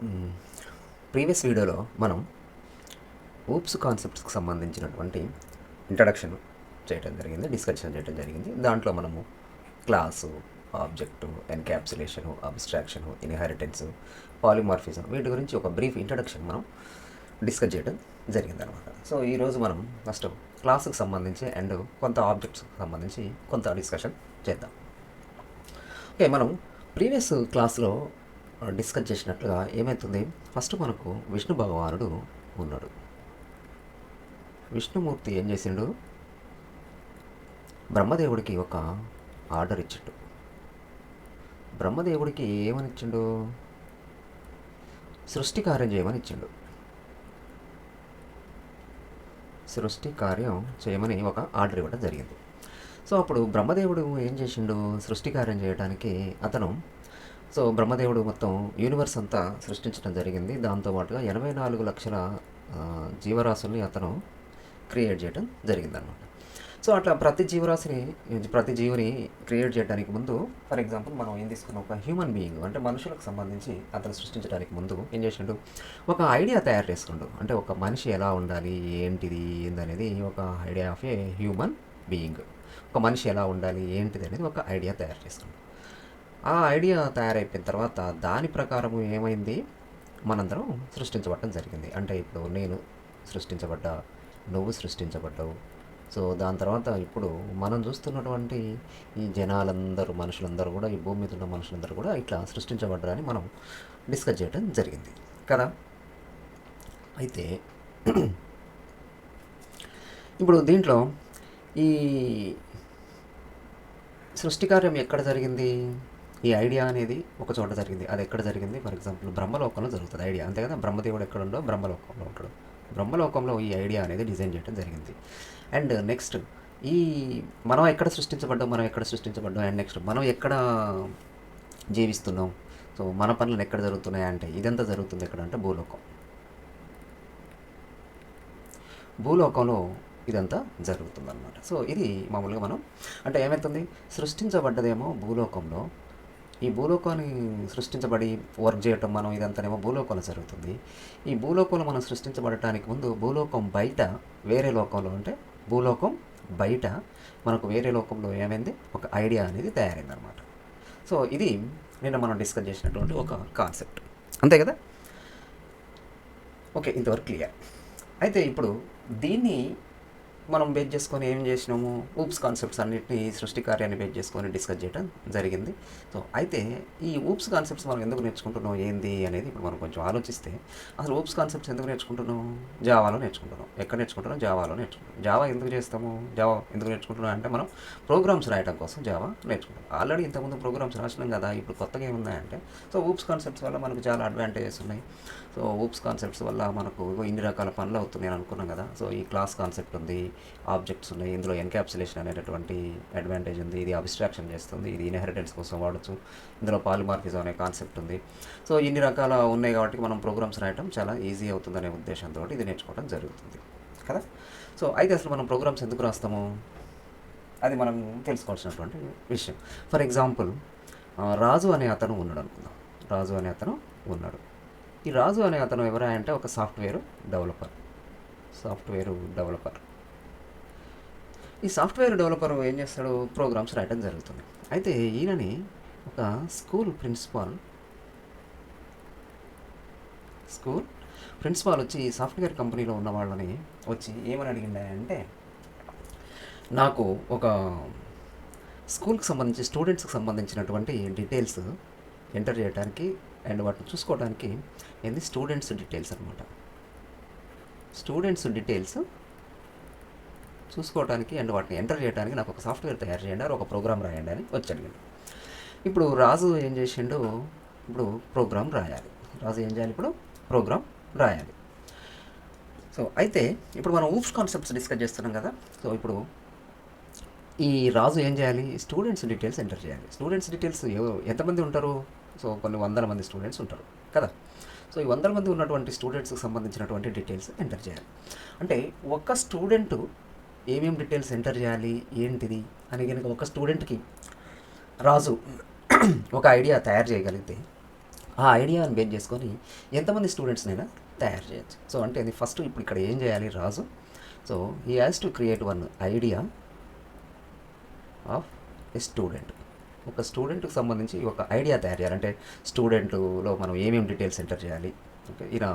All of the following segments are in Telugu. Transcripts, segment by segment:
మ్మ్. ప్రీవియస్ వీడియోలో మనం ఊప్స్ కాన్సెప్ట్స్కి సంబంధించినటువంటి ఇంట్రడక్షన్ డిస్కషన్ చేయడం జరిగింది. దాంట్లో మనము క్లాసు, ఆబ్జెక్టు, ఎన్క్యాప్సులేషను, అబ్స్ట్రాక్షను, ఇన్హెరిటెన్స్, పాలిమార్ఫిజం వీటి గురించి ఒక బ్రీఫ్ ఇంట్రడక్షన్ మనం డిస్కస్ చేయడం జరిగిందనమాట. సో ఈరోజు మనం ఫస్ట్ క్లాసుకు సంబంధించి అండ్ కొంత ఆబ్జెక్ట్స్కి సంబంధించి కొంత డిస్కషన్ చేద్దాం. ఓకే, మనం ప్రీవియస్ క్లాస్లో డిస్కస్ చేసినట్లుగా ఏమవుతుంది, ఫస్ట్ మనకు విష్ణు భగవానుడు ఉన్నాడు. విష్ణుమూర్తి ఏం చేసిండు, బ్రహ్మదేవుడికి ఒక ఆర్డర్ ఇచ్చిండు. బ్రహ్మదేవుడికి ఏమని ఇచ్చిండు, సృష్టి కార్యం చేయమని ఇచ్చిండు. సృష్టి కార్యం చేయమని ఒక ఆర్డర్ ఇవ్వడం జరిగింది. సో అప్పుడు బ్రహ్మదేవుడు ఏం చేసిండు, సృష్టి కార్యం చేయడానికి బ్రహ్మదేవుడు మొత్తం యూనివర్స్ అంతా సృష్టించడం జరిగింది. దాంతోపాటుగా 84 లక్షల జీవరాశుల్ని అతను క్రియేట్ చేయడం జరిగిందనమాట. సో అట్లా ప్రతి జీవిని క్రియేట్ చేయడానికి ముందు, ఫర్ ఎగ్జాంపుల్ మనం ఏం తీసుకున్నాం, ఒక హ్యూమన్ బీయింగ్ అంటే మనుషులకు సంబంధించి అతను సృష్టించడానికి ముందు ఏం చేసిండు, ఒక ఐడియా తయారు చేసుకుండు. అంటే ఒక మనిషి ఎలా ఉండాలి, ఏంటిది ఏందనేది ఒక idea of a human being. ఒక మనిషి ఎలా ఉండాలి ఏంటిది అనేది ఒక ఐడియా తయారు చేసుకుండు. ఆ ఐడియా తయారైపోయిన తర్వాత దాని ప్రకారం ఏమైంది, మనందరం సృష్టించబడటం జరిగింది. అంటే ఇప్పుడు నేను సృష్టించబడ్డా, నువ్వు సృష్టించబడ్డావు. సో దాని తర్వాత ఇప్పుడు మనం చూస్తున్నటువంటి ఈ మనుషులందరూ కూడా, ఈ భూమి మీద ఉన్న మనుషులందరూ కూడా ఇట్లా సృష్టించబడ్డారని మనం డిస్కస్ చేయడం జరిగింది కదా. అయితే ఇప్పుడు దీంట్లో ఈ సృష్టి కార్యం ఎక్కడ జరిగింది, ఈ ఐడియా అనేది ఒక చోట జరిగింది. అది ఎక్కడ జరిగింది, ఫర్ ఎగ్జాంపుల్ బ్రహ్మలోకంలో జరుగుతుంది ఐడియా, అంతే కదా. బ్రహ్మదేవుడు ఎక్కడుండో బ్రహ్మలోకంలో ఉంటాడు. బ్రహ్మలోకంలో ఈ ఐడియా అనేది డిజైన్ చేయడం జరిగింది. అండ్ నెక్స్ట్ మనం ఎక్కడ సృష్టించబడ్డాం అండ్ నెక్స్ట్ మనం ఎక్కడ జీవిస్తున్నాం, సో మన పనులు ఎక్కడ జరుగుతున్నాయి అంటే ఇదంతా జరుగుతుంది ఎక్కడ అంటే భూలోకంలో ఇదంతా జరుగుతుందన్నమాట. సో ఇది మామూలుగా మనం అంటే ఏమవుతుంది, సృష్టించబడ్డదేమో భూలోకంలో, ఈ భూలోకాన్ని సృష్టించబడి వర్క్ చేయటం మనం ఇదంతానేమో భూలోకంలో జరుగుతుంది. ఈ భూలోకంలో మనం సృష్టించబడటానికి ముందు భూలోకం బయట వేరే లోకంలో, అంటే భూలోకం బయట మనకు వేరే లోకంలో ఏమైంది, ఒక ఐడియా అనేది తయారైందనమాట. సో ఇది నిన్న మనం డిస్కస్ చేసినటువంటి ఒక కాన్సెప్ట్, అంతే కదా. ఓకే, ఇంతవరకు క్లియర్. అయితే ఇప్పుడు దీన్ని మనం బేస్ చేసుకొని ఏం చేసినాము, ఊప్స్ కాన్సెప్ట్స్ అన్నింటినీ సృష్టి కార్యాన్ని బేస్ చేసుకొని డిస్కస్ చేయడం జరిగింది. సో అయితే ఈ ఊప్స్ కాన్సెప్ట్స్ మనం ఎందుకు నేర్చుకుంటున్నాం ఏంది అనేది ఇప్పుడు మనం కొంచెం ఆలోచిస్తే, అసలు ఊప్స్ కాన్సెప్ట్స్ ఎందుకు నేర్చుకుంటున్నాం, జావాలో నేర్చుకుంటున్నాం. ఎక్కడ నేర్చుకుంటున్నాం, జావాలో నేర్చుకుంటాం. జావా ఎందుకు చేస్తాము, జావా ఎందుకు నేర్చుకుంటున్నాం అంటే మనం ప్రోగ్రామ్స్ రాయడం కోసం జావా నేర్చుకుంటాం. ఆల్రెడీ ఇంతకుముందు ప్రోగ్రామ్స్ రాసినాం కదా, ఇప్పుడు కొత్తగా ఏమున్నాయంటే, సో ఊప్స్ కాన్సెప్ట్స్ వల్ల మనకు చాలా అడ్వాంటేజెస్ ఉన్నాయి. సో ఊప్స్ కాన్సెప్ట్స్ వల్ల మనకు ఇన్ని రకాల పనులు అవుతున్నాయి అని అనుకున్నాం కదా. సో ఈ క్లాస్ కాన్సెప్ట్ ఉంది, ఆబ్జెక్ట్స్ ఉన్నాయి, ఇందులో ఎన్క్యాప్సులేషన్ అనేటటువంటి అడ్వాంటేజ్ ఉంది, ఇది అబ్స్ట్రాక్షన్ చేస్తుంది, ఇది ఇన్హెరిటెన్స్ కోసం వాడచ్చు, ఇందులో పాలిమార్ఫిజం అనే కాన్సెప్ట్ ఉంది. సో ఇన్ని రకాల ఉన్నాయి కాబట్టి మనం ప్రోగ్రామ్స్ రాయడం చాలా ఈజీ అవుతుందనే ఉద్దేశంతో ఇది నేర్చుకోవడం జరుగుతుంది కదా. సో అయితే అసలు మనం ప్రోగ్రామ్స్ ఎందుకు రాస్తాము, అది మనం తెలుసుకోవాల్సినటువంటి విషయం. ఫర్ ఎగ్జాంపుల్ రాజు అనే అతను ఉన్నాడు అనుకుందాం. ఈ రాజు అనే అతను ఎవరా అంటే ఒక సాఫ్ట్వేర్ డెవలపర్. ఈ సాఫ్ట్వేర్ డెవలపర్ ఏం చేస్తాడు, ప్రోగ్రామ్స్ రాయడం జరుగుతుంది. అయితే ఈయనని ఒక స్కూల్ ప్రిన్సిపాల్ వచ్చి సాఫ్ట్వేర్ కంపెనీలో ఉన్న వాళ్ళని వచ్చి ఏమని అడిగిందంటే, నాకు ఒక స్కూల్కి సంబంధించి స్టూడెంట్స్కి సంబంధించినటువంటి డీటెయిల్స్ ఎంటర్ చేయడానికి అండ్ వాటిని చూసుకోవడానికి ఏంది, స్టూడెంట్స్ డీటెయిల్స్ అనమాట. స్టూడెంట్స్ డీటెయిల్స్ చూసుకోవడానికి అండ్ వాటిని ఎంటర్ చేయడానికి నాకు ఒక సాఫ్ట్వేర్ తయారు చేయండి, ఒక ప్రోగ్రామ్ రాయండి అని వచ్చి అడిగాడు. ఇప్పుడు రాజు ఏం చేసిండు, ప్రోగ్రామ్ రాయాలి. సో అయితే ఇప్పుడు మనం ఊప్స్ కాన్సెప్ట్స్ డిస్కస్ చేస్తున్నాం కదా. సో ఇప్పుడు ఈ రాజు ఏం చేయాలి, స్టూడెంట్స్ డీటెయిల్స్ ఎంటర్ చేయాలి. స్టూడెంట్స్ డీటెయిల్స్ ఎంతమంది ఉంటారు, సో కొన్ని వందల మంది స్టూడెంట్స్ ఉంటారు కదా. సో ఈ 100 మంది ఉన్నటువంటి స్టూడెంట్స్కి సంబంధించినటువంటి డీటెయిల్స్ ఎంటర్ చేయాలి. అంటే ఒక స్టూడెంట్ ఏమేమి డీటెయిల్స్ ఎంటర్ చేయాలి ఏంటిది అని కనుక ఒక స్టూడెంట్కి రాజు ఒక ఐడియా తయారు చేయగలిగితే, ఆ ఐడియాని బేస్ చేసుకొని ఎంతమంది స్టూడెంట్స్నైనా తయారు చేయొచ్చు. సో అంటే ఇది ఫస్ట్ ఇప్పుడు ఇక్కడ ఏం చేయాలి Raju, so he has to create one idea of a student. ఒక స్టూడెంట్కి సంబంధించి ఒక ఐడియా తయారు చేయాలి. అంటే స్టూడెంట్లో మనం ఏమేమి డీటెయిల్స్ ఎంటర్ చేయాలి. ఓకే, ఈయన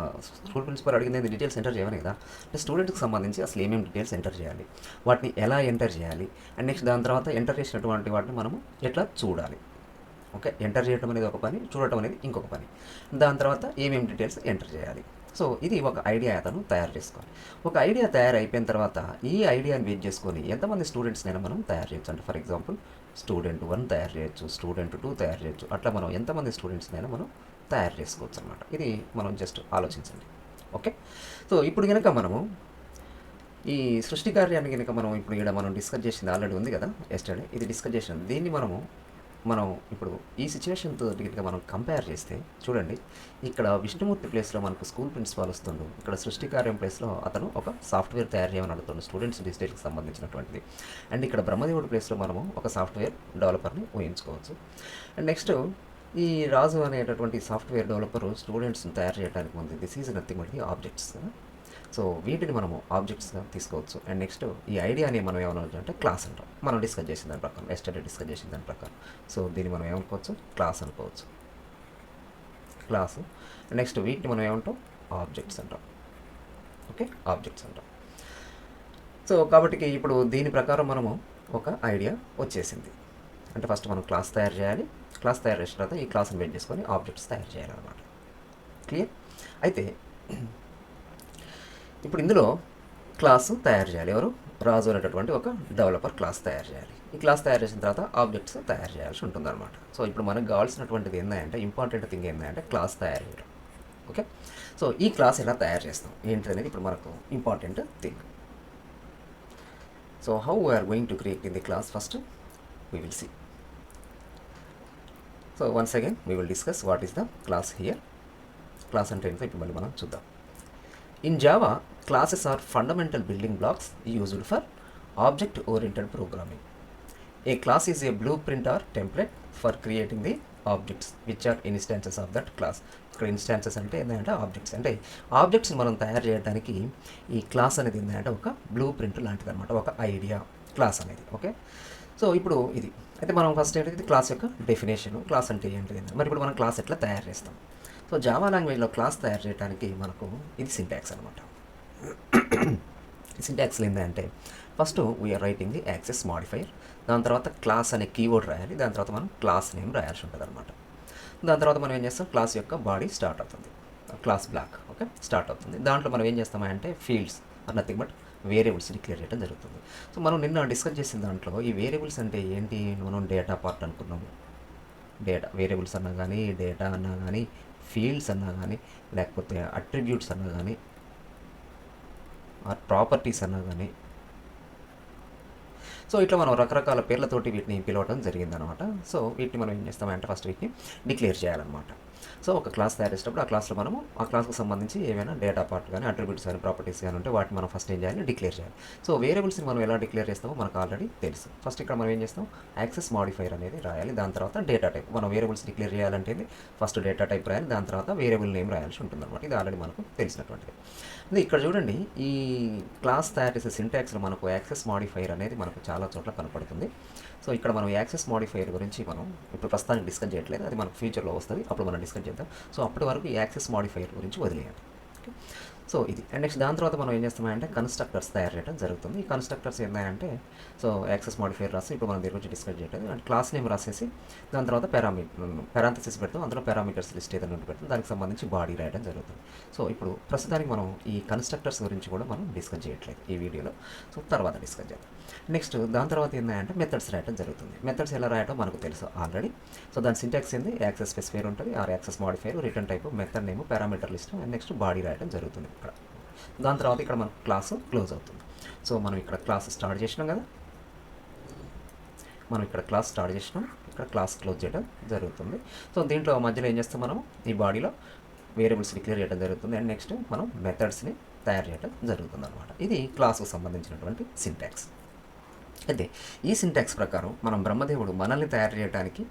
స్కూల్ ప్రిన్సిపల్ అడిగింది డీటెయిల్స్ ఎంటర్ చేయమని కదా. అంటే స్టూడెంట్కి సంబంధించి అసలు ఏమేమి డీటెయిల్స్ ఎంటర్ చేయాలి, వాటిని ఎలా ఎంటర్ చేయాలి, అండ్ నెక్స్ట్ దాని తర్వాత ఎంటర్ చేసినటువంటి వాటిని మనము ఎట్లా చూడాలి. ఓకే, ఎంటర్ చేయడం అనేది ఒక పని, చూడటం అనేది ఇంకొక పని. దాని తర్వాత ఏమేమి డీటెయిల్స్ ఎంటర్ చేయాలి. సో ఇది ఒక ఐడియా అతను తయారు చేసుకోవాలి. ఒక ఐడియా తయారైపోయిన తర్వాత ఈ ఐడియాని బేస్ చేసుకొని ఎంతమంది స్టూడెంట్స్నైనా మనం తయారు చేయొచ్చు. అంటే ఫర్ ఎగ్జాంపుల్ స్టూడెంట్ 1 తయారు చేయొచ్చు, స్టూడెంట్ 2 తయారు చేయొచ్చు. అట్లా మనం ఎంతమంది స్టూడెంట్స్నైనా మనం తయారు చేసుకోవచ్చు అనమాట. ఇది మనం జస్ట్ ఆలోచించండి. ఓకే, సో ఇప్పుడు కనుక మనము ఈ సృష్టి కార్యాన్ని కనుక మనం ఇప్పుడు ఇక్కడ మనం డిస్కస్ చేసింది ఆల్రెడీ ఉంది కదా ఎస్టర్డే, ఇది డిస్కస్ చేసినాం. దీన్ని మనం ఇప్పుడు ఈ సిచ్యువేషన్తో కనుక మనం కంపేర్ చేస్తే చూడండి, ఇక్కడ విష్ణుమూర్తి ప్లేస్లో మనకు స్కూల్ ప్రిన్సిపాల్ వస్తుండు, ఇక్కడ సృష్టి కార్యం ప్లేస్లో అతను ఒక సాఫ్ట్వేర్ తయారు చేయమని అడుగుతుండు స్టూడెంట్స్ డిజిటల్కి సంబంధించినటువంటిది. అండ్ ఇక్కడ బ్రహ్మదేవుడి ప్లేస్లో మనము ఒక సాఫ్ట్వేర్ డెవలపర్ని ఊహించుకోవచ్చు. అండ్ నెక్స్ట్ ఈ రాజు అనేటటువంటి సాఫ్ట్వేర్ డెవలపర్ స్టూడెంట్స్ని తయారు చేయడానికి ముందు this is nothing but the objects. So వీటిని మనము ఆబ్జెక్ట్స్గా తీసుకోవచ్చు. అండ్ నెక్స్ట్ ఈ ఐడియాని మనం ఏమనవచ్చు అంటే క్లాస్ అంటాం. మనం డిస్కస్ చేసిన దాని ప్రకారం, ఎస్టర్డే డిస్కస్ చేసిన దాని ప్రకారం. సో దీన్ని మనం ఏమనుకోవచ్చు, క్లాస్ అనుకోవచ్చు, క్లాసు. నెక్స్ట్ వీటిని మనం ఏమంటాం, ఆబ్జెక్ట్స్ అంటాం. ఓకే, ఆబ్జెక్ట్స్ అంటాం. సో కాబట్టి ఇప్పుడు దీని ప్రకారం మనము ఒక ఐడియా వచ్చేసింది. అంటే ఫస్ట్ మనం క్లాస్ తయారు చేయాలి, క్లాస్ తయారు చేసిన తర్వాత ఈ క్లాస్ని బేస్ చేసుకొని ఆబ్జెక్ట్స్ తయారు చేయాలన్నమాట. క్లియర్? అయితే ఇప్పుడు ఇందులో క్లాసు తయారు చేయాలి. ఎవరు? రాజు అనేటటువంటి ఒక డెవలపర్ క్లాస్ తయారు చేయాలి. ఈ క్లాస్ తయారు చేసిన తర్వాత ఆబ్జెక్ట్స్ తయారు చేయాల్సి ఉంటుందన్నమాట. సో ఇప్పుడు మనకు కావాల్సినటువంటిది ఏంటంటే, ఇంపార్టెంట్ థింగ్ ఏంటంటే క్లాస్ తయారు చేయడం. ఓకే, సో ఈ క్లాస్ ఎలా తయారు చేస్తాం ఏంటి అనేది ఇప్పుడు మనకు important thing. So how we are going to create in the class, first we will see. So once again we will discuss what is the class here. Class అంటే ఏంటో ఇప్పుడు మళ్ళీ మనం చూద్దాం. In Java, classes are fundamental building blocks used for object-oriented programming. A class is a blueprint or template for creating the objects which are instances of that class. ఇక్కడ ఇన్స్టాన్సెస్ అంటే ఏంటంటే ఆబ్జెక్ట్స్. అంటే ఆబ్జెక్ట్స్ని మనం తయారు చేయడానికి ఈ క్లాస్ అనేది ఏంటంటే ఒక బ్లూ ప్రింట్ లాంటిది అనమాట, ఒక ఐడియా క్లాస్ అనేది. ఓకే, సో ఇప్పుడు ఇది అయితే మనం ఫస్ట్ ఏంటంటే క్లాస్ యొక్క డెఫినేషన్, క్లాస్ అంటే ఏంటిది. మరి ఇప్పుడు మనం క్లాస్ ఎట్లా తయారు చేస్తాం? సో జావా లాంగ్వేజ్లో క్లాస్ తయారు చేయడానికి మనకు ఇది సింటాక్స్ అనమాట. సింటాక్స్లో ఏంటంటే first we are writing the access modifier, దాని తర్వాత క్లాస్ అనే కీవర్డ్ రాయాలి, దాని తర్వాత మనం క్లాస్ నేమ్ రాయాల్సి ఉంటుంది అనమాట. దాని తర్వాత మనం ఏం చేస్తాం, క్లాస్ యొక్క బాడీ స్టార్ట్ అవుతుంది, క్లాస్ బ్లాక్. ఓకే, స్టార్ట్ అవుతుంది. దాంట్లో మనం ఏం చేస్తామంటే fields are nothing but variables declare చేయడం జరుగుతుంది. సో మనం నిన్న డిస్కస్ చేసిన దాంట్లో ఈ వేరియబుల్స్ అంటే ఏంటి, మనం డేటా పార్ట్ అనుకున్నాము. డేటా వేరియబుల్స్ అన్నా కానీ, డేటా అన్నా కానీ, ఫీల్డ్స్ అన్నా కానీ, లేకపోతే అట్రిబ్యూట్స్ అన్నా కానీ, ఆర్ ప్రాపర్టీస్ అన్నా కానీ. సో ఇట్లా మనం రకరకాల పేర్లతోటి వీటిని పిలవడం జరిగిందనమాట. సో వీటిని మనం ఏం చేస్తామంటే ఫస్ట్ వీటిని డిక్లేర్ చేయాలన్నమాట. సో ఒక క్లాస్ తయారు చేసేటప్పుడు ఆ క్లాస్లో మనము ఆ క్లాస్కి సంబంధించి ఏమైనా డేటా పార్ట్ కానీ, అట్రిబ్యూట్స్ కానీ, ప్రాపర్టీస్ కానీ ఉంటే వాటిని మనం ఫస్ట్ ఏం చేయాలి, డిక్లేర్ చేయాలి. సో వేరియబుల్స్ని మనం ఎలా డిక్లేర్ చేస్తామో మనకు ఆల్రెడీ తెలుసు. ఫస్ట్ ఇక్కడ మనం ఏం చేస్తాం, యాక్సెస్ మాడిఫైర్ అనేది రాయాలి, దాని తర్వాత డేటా టైప్. మనం వేరియబుల్స్ డిక్లేర్ చేయాలంటే ఫస్ట్ డేటా టైప్ రాయాలి, దాని తర్వాత వేరియబుల్ నేమ్ రాయాల్సి ఉంటుంది అనమాట. ఇది ఆల్రెడీ మనకు తెలిసినటువంటిది. ఇక్కడ చూడండి, ఈ క్లాస్ తయారు చేసే సింటాక్స్లో మనకు యాక్సెస్ మాడిఫైర్ అనేది మనకు చాలా చోట్ల కనపడుతుంది. సో ఇక్కడ మనం యాక్సెస్ మాడిఫైర్ గురించి మనం ఇప్పుడు ప్రస్తుతానికి డిస్కస్ చేయట్లేదు, అది మనకు ఫ్యూచర్లో వస్తుంది, అప్పుడు మనం డిస్కస్ చేద్దాం. సో అప్పటి వరకు ఈ యాక్సెస్ మాడిఫైర్ గురించి వదిలేయండి. ఓకే, సో ఇది. అండ్ నెక్స్ట్ దాని తర్వాత మనం ఏం చేస్తామంటే కన్స్ట్రక్టర్స్ తయారు చేయడం జరుగుతుంది. ఈ కన్స్ట్రక్టర్స్ ఏంటంటే సో యాక్సెస్ మాడిఫైర్ రాసి ఇప్పుడు మనం దీని గురించి డిస్కస్ చేయట్లేదు, అండ్ క్లాస్ నేమ్ రాసేసి దాని తర్వాత పారాంథసిస్ పెడతాం, అందులో పారామీటర్స్ లిస్ట్ ఏదైనా పెడతాం, దానికి సంబంధించి బాడీ రాయడం జరుగుతుంది. సో ఇప్పుడు ప్రస్తుతానికి మనం ఈ కన్స్ట్రక్టర్స్ గురించి కూడా మనం డిస్కస్ చేయట్లేదు ఈ వీడియోలో. సో తర్వాత డిస్కస్ చేద్దాం. నెక్స్ట్ దాని తర్వాత ఏంటంటే మెథడ్స్ రాయడం జరుగుతుంది. మెథడ్స్ ఎలా రాయడం మనకు తెలుసు ఆల్రెడీ. సో దాని సింటాక్స్ ఏంది, యాక్సెస్ స్పెసిఫైర్ ఉంటుంది, or access modifier, return type, method name, parameter list, and next body రాయడం జరుగుతుంది ఇక్కడ. దాని తర్వాత ఇక్కడ మన క్లాసు క్లోజ్ అవుతుంది. సో మనం ఇక్కడ క్లాస్ స్టార్ట్ చేసినాం కదా, మనం ఇక్కడ క్లాస్ స్టార్ట్ చేసినాం, ఇక్కడ క్లాస్ క్లోజ్ చేయడం జరుగుతుంది. సో దీంట్లో మధ్యలో ఏం చేస్తాం, మనం ఈ బాడీలో వేరియబుల్స్ డిక్లేర్ చేయడం జరుగుతుంది, అండ్ నెక్స్ట్ మనం మెథడ్స్ని తయారు చేయడం జరుగుతుంది అనమాట. ఇది క్లాస్కు సంబంధించినటువంటి సింటాక్స్. అయితే ఈ సింటాక్స్ ప్రకారం మనం బ్రహ్మదేవుడు మనల్ని తయారు చేయడానికి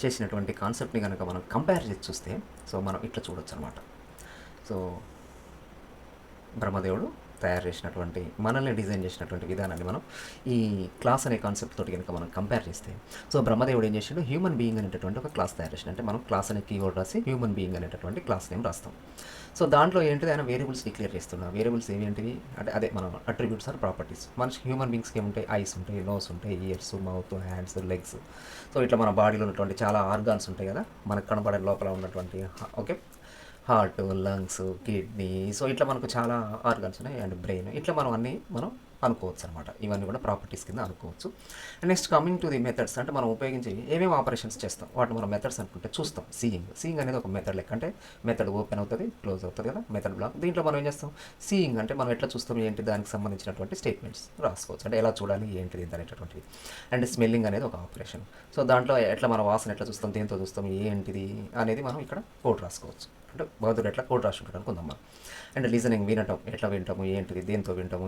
చేసినటువంటి కాన్సెప్ట్ని కనుక మనం కంపేర్ చేసి చూస్తే సో మనం ఇట్లా చూడొచ్చు అనమాట. సో బ్రహ్మదేవుడు తయారు చేసినటువంటి మనల్ని డిజైన్ చేసినటువంటి విధానాన్ని మనం ఈ క్లాస్ అనే కాన్సెప్ట్ తోటి కనుక మనం కంపేర్ చేస్తే సో బ్రహ్మదేవుడు ఏం చేసాడు, హ్యూమన్ బీయింగ్ అనేటటువంటి ఒక క్లాస్ తయారు చేసాడు. అంటే మనం క్లాస్ అనే కీవర్డ్ రాసి హ్యూమన్ బీయింగ్ అనేటటువంటి క్లాస్ నేమ్ రాస్తాం. సో దాంట్లో ఏంటిది, ఆయన వేరియబుల్స్ డిక్లేర్ చేస్తున్నాం. వేరియబుల్స్ ఏంటివి అంటే అదే మనం అట్రిబ్యూట్స్ ఆర్ ప్రాపర్టీస్. మనిషి హ్యూమన్ బీయింగ్స్కి ఏముంటాయి, ఐస్ ఉంటాయి, నోస్ ఉంటాయి, years, mouth, hands, legs. So ఇట్లా మన బాడీలో ఉన్నటువంటి చాలా ఆర్గాన్స్ ఉంటాయి కదా, మనకు కనబడే లోపల ఉన్నటువంటి okay heart, lungs, kidney. So ఇట్లా మనకు చాలా ఆర్గన్స్ ఉన్నాయి అండ్ బ్రెయిన్. ఇట్లా మనం అన్నీ మనం అనుకోవచ్చు అనమాట. ఇవన్నీ కూడా ప్రాపర్టీస్ కింద అనుకోవచ్చు. And next coming to the methods, అంటే మనం ఉపయోగించి ఏమేమి ఆపరేషన్స్ చేస్తాం వాటిని మనం మెథడ్స్ అనుకుంటే చూస్తాం. సీయింగ్ అనేది ఒక మెథడ్ లెక్క. అంటే మెథడ్ ఓపెన్ అవుతుంది, క్లోజ్ అవుతుంది కదా, మెథడ్ బ్లాక్. దీంట్లో మనం ఏం చేస్తాం, సీయింగ్ అంటే మనం ఎట్లా చూస్తాం ఏంటి, దానికి సంబంధించినటువంటి స్టేట్మెంట్స్ రాసుకోవచ్చు. అంటే ఎలా చూడాలి ఏంటిది అనేటటువంటిది. అండ్ స్మెల్లింగ్ అనేది ఒక ఆపరేషన్. సో దాంట్లో ఎట్లా మన వాసన ఎట్లా చూస్తాం, దేంతో చూస్తాం, ఏంటిది అనేది మనం ఇక్కడ కోడ్ రాసుకోవచ్చు. అంటే బౌద్ధుడు ఎట్లా కోడ్ రాసుకుంటాడు అనుకుందాం మనం. అండ్ లిజనింగ్, వినటం, ఎట్లా వింటాము, ఏంటిది, దేంతో వింటాము,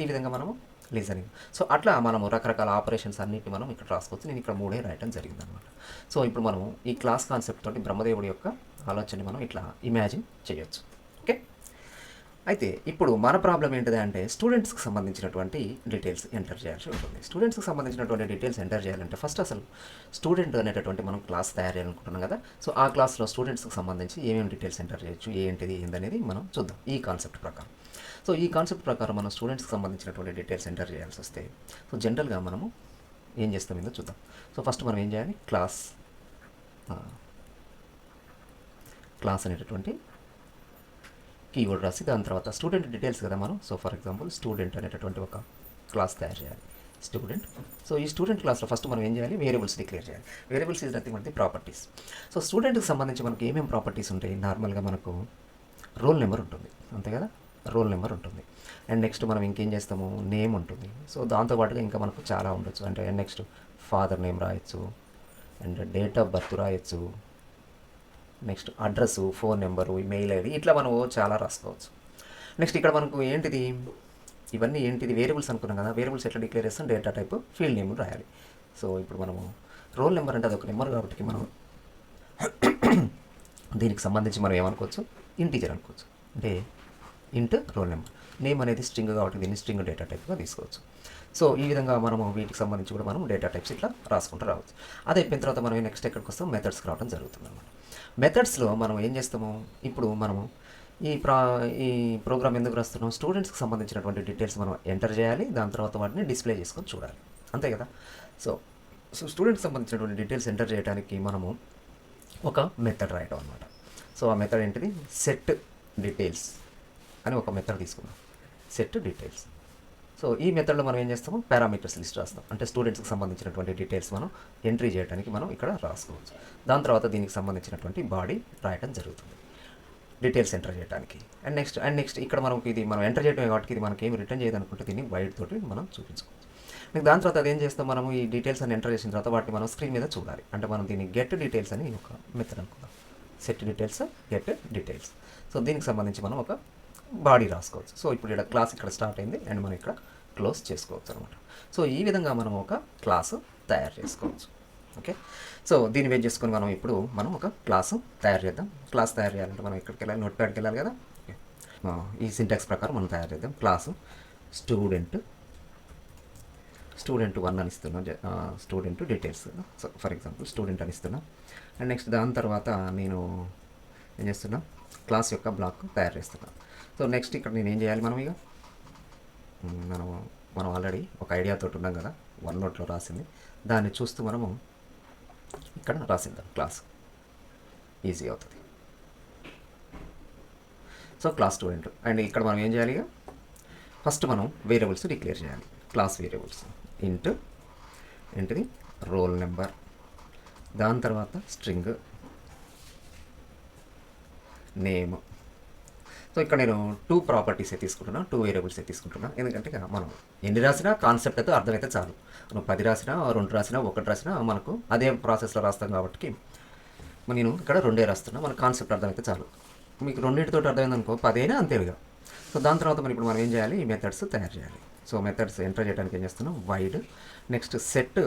ఈ విధంగా మనము లిజనింగ్. సో అట్లా మనము రకరకాల ఆపరేషన్స్ అన్నిటి మనం ఇక్కడ రాసుకోవచ్చు. నేను ఇక్కడ 3 రాయటం జరిగింది అనమాట. సో ఇప్పుడు మనము ఈ క్లాస్ కాన్సెప్ట్ తోటి బ్రహ్మదేవుడి యొక్క ఆలోచనని మనం ఇట్లా ఇమాజిన్ చేయొచ్చు. ఓకే, అయితే ఇప్పుడు మన ప్రాబ్లం ఏంటిది అంటే స్టూడెంట్స్కి సంబంధించినటువంటి డీటెయిల్స్ ఎంటర్ చేయాల్సి ఉంటుంది. స్టూడెంట్స్కి సంబంధించినటువంటి డీటెయిల్స్ ఎంటర్ చేయాలంటే ఫస్ట్ అసలు స్టూడెంట్ అనేటటువంటి మనం క్లాస్ తయారు చేయాలనుకుంటున్నాం కదా. సో ఆ క్లాస్లో స్టూడెంట్స్కి సంబంధించి ఏమేమి డీటెయిల్స్ ఎంటర్ చేయొచ్చు, ఏంటిది ఏందనేది మనం చూద్దాం ఈ కాన్సెప్ట్ ప్రకారం. సో ఈ కాన్సెప్ట్ ప్రకారం మనం స్టూడెంట్స్కి సంబంధించినటువంటి డీటెయిల్స్ ఎంటర్ చేయాల్సి వస్తే సో జనరల్గా మనము ఏం చేస్తాం ఏందో చూద్దాం. సో ఫస్ట్ మనం ఏం చేయాలి, క్లాస్ అనేటటువంటి కీవర్డ్ రాసి దాని తర్వాత స్టూడెంట్ డీటెయిల్స్ కదా మనం. సో ఫర్ ఎగ్జాంపుల్ స్టూడెంట్ అనేటటువంటి ఒక క్లాస్ తయారు చేయాలి, స్టూడెంట్. సో ఈ స్టూడెంట్ క్లాస్లో ఫస్ట్ మనం ఏం చేయాలి, వేరియబుల్స్ డిక్లేర్ చేయాలి. Variables is nothing but the properties. So స్టూడెంట్కి సంబంధించి మనకి ఏమేమి ప్రాపర్టీస్ ఉంటాయి, నార్మల్గా మనకు రోల్ నెంబర్ ఉంటుంది అంతే కదా, రోల్ నెంబర్ ఉంటుంది. అండ్ నెక్స్ట్ మనం ఇంకేం చేస్తాము, నేమ్ ఉంటుంది. సో దాంతోపాటుగా ఇంకా మనకు చాలా ఉండొచ్చు. అంటే నెక్స్ట్ ఫాదర్ నేమ్ రాయొచ్చు, అండ్ డేట్ ఆఫ్ బర్త్ రాయొచ్చు, next address, phone number, mail ID, ఇట్లా మనం చాలా రాసుకోవచ్చు. నెక్స్ట్ ఇక్కడ మనకు ఏంటిది, ఇవన్నీ ఏంటిది వేరియబుల్స్ అనుకున్నాం కదా. వేరియబుల్స్ ఎట్లా డిక్లేర్ చేస్తాం, డేటా టైప్, ఫీల్డ్ నేమ్ రాయాలి. సో ఇప్పుడు మనము రోల్ నెంబర్ అంటే అదొక నెంబర్ కాబట్టి మనం దీనికి సంబంధించి మనం ఏమనుకోవచ్చు, ఇంటీజర్ అనుకోవచ్చు. అంటే ఇంట్ రోల్ నెంబర్. నేమ్ అనేది స్ట్రింగ్ కాబట్టి దీన్ని స్ట్రింగ్ డేటా టైప్గా తీసుకోవచ్చు. సో ఈ విధంగా మనము వీటికి సంబంధించి కూడా మనం డేటా టైప్స్ ఇట్లా రాసుకుంటూ రావచ్చు. అది అయిపోయిన తర్వాత మనం నెక్స్ట్ ఎక్కడికి వస్తాం, మెథడ్స్కి రావడం జరుగుతుంది అనమాట. మెథడ్స్లో మనం ఏం చేస్తాము, ఇప్పుడు మనము ఈ ప్రోగ్రామ్ ఎందుకు రాస్తున్నాం, స్టూడెంట్స్కి సంబంధించినటువంటి డీటెయిల్స్ మనం ఎంటర్ చేయాలి, దాని తర్వాత వాటిని డిస్ప్లే చేసుకొని చూడాలి అంతే కదా. సో స్టూడెంట్కి సంబంధించినటువంటి డీటెయిల్స్ ఎంటర్ చేయడానికి మనము ఒక మెథడ్ రాయటం అనమాట. సో ఆ మెథడ్ ఏంటిది, సెట్ డీటెయిల్స్ అని ఒక మెథడ్ తీసుకున్నాం, సెట్ డీటెయిల్స్. సో ఈ మెథడ్లో మనం ఏం చేస్తాము, పారామీటర్స్ లిస్ట్ రాస్తాం. అంటే స్టూడెంట్స్కి సంబంధించినటువంటి డీటెయిల్స్ మనం ఎంట్రీ చేయడానికి మనం ఇక్కడ రాసుకోవచ్చు. దాని తర్వాత దీనికి సంబంధించినటువంటి బాడీ రాయడం జరుగుతుంది డీటెయిల్స్ ఎంటర్ చేయడానికి. అండ్ నెక్స్ట్ ఇక్కడ మనకి ఇది మనం ఎంటర్ చేయడం కాబట్టి ఇది మనకి ఏమి రిటర్న్ చేయదనుకుంటే దీన్ని వైట్ తోటి మనం చూపించుకోవచ్చు. దాని తర్వాత అదేం చేస్తాం, మనం ఈ డీటెయిల్స్ అని ఎంటర్ చేసిన తర్వాత వాటిని మనం స్క్రీన్ మీద చూడాలి. అంటే మనం దీన్ని గెట్ డీటెయిల్స్ అని ఒక మెథడ్ అనుకుందాం, set details, get details. So దీనికి సంబంధించి మనం ఒక బాడీ రాసుకోవచ్చు. సో ఇప్పుడు ఇక్కడ క్లాస్ ఇక్కడ స్టార్ట్ అయింది అండ్ మనం ఇక్కడ క్లోజ్ చేసుకోవచ్చు అనమాట. సో ఈ విధంగా మనం ఒక క్లాసు తయారు చేసుకోవచ్చు. ఓకే, సో దీన్ని బేస్ చేసుకొని మనం ఒక క్లాసు తయారు చేద్దాం. క్లాస్ తయారు చేయాలంటే మనం ఎక్కడికి వెళ్ళాలి, నోట్ ప్యాడ్కి వెళ్ళాలి కదా. ఈ సింటాక్స్ ప్రకారం మనం తయారు చేద్దాం. క్లాసు స్టూడెంట్ 1 అని ఇస్తున్నాం, student details. So for example student అని ఇస్తున్నాం. అండ్ నెక్స్ట్ దాని తర్వాత నేను ఏం చేస్తున్నా, క్లాస్ యొక్క బ్లాక్ తయారు చేస్తున్నాను. సో నెక్స్ట్ ఇక్కడ నేను ఏం చేయాలి, మనం ఆల్రెడీ ఒక ఐడియాతో ఉన్నాం కదా, OneNoteలో రాసింది, దాన్ని చూస్తూ మనము ఇక్కడ రాసిద్దాం క్లాస్, ఈజీ అవుతుంది. So class student. అండ్ ఇక్కడ మనం ఏం చేయాలి, ఫస్ట్ మనం వేరియబుల్స్ డిక్లేర్ చేయాలి. క్లాస్ వేరియబుల్స్ ఏంటిది, రోల్ నెంబర్, దాని తర్వాత స్ట్రింగ్, నేమ్. సో ఇక్కడ నేను 2 ప్రాపర్టీసే తీసుకుంటున్నాను, 2 వేరియబుల్సే తీసుకుంటున్నాను. ఎందుకంటే మనం ఎన్ని రాసినా కాన్సెప్ట్ అయితే అర్థమైతే చాలు. నువ్వు 10 రాసినా, 2 రాసినా, 1 రాసినా మనకు అదే ప్రాసెస్లో రాస్తాం కాబట్టి నేను ఇక్కడ 2 రాస్తున్నా. మన కాన్సెప్ట్ అర్థమైతే చాలు. మీకు 2 అర్థమైందనుకో 10 అయినా అంతేవిగా. సో దాని తర్వాత ఇప్పుడు మనం ఏం చేయాలి, ఈ మెథడ్స్ తయారు చేయాలి. సో మెథడ్స్ ఎంటర్ చేయడానికి ఏం చేస్తున్నాం, wide, next set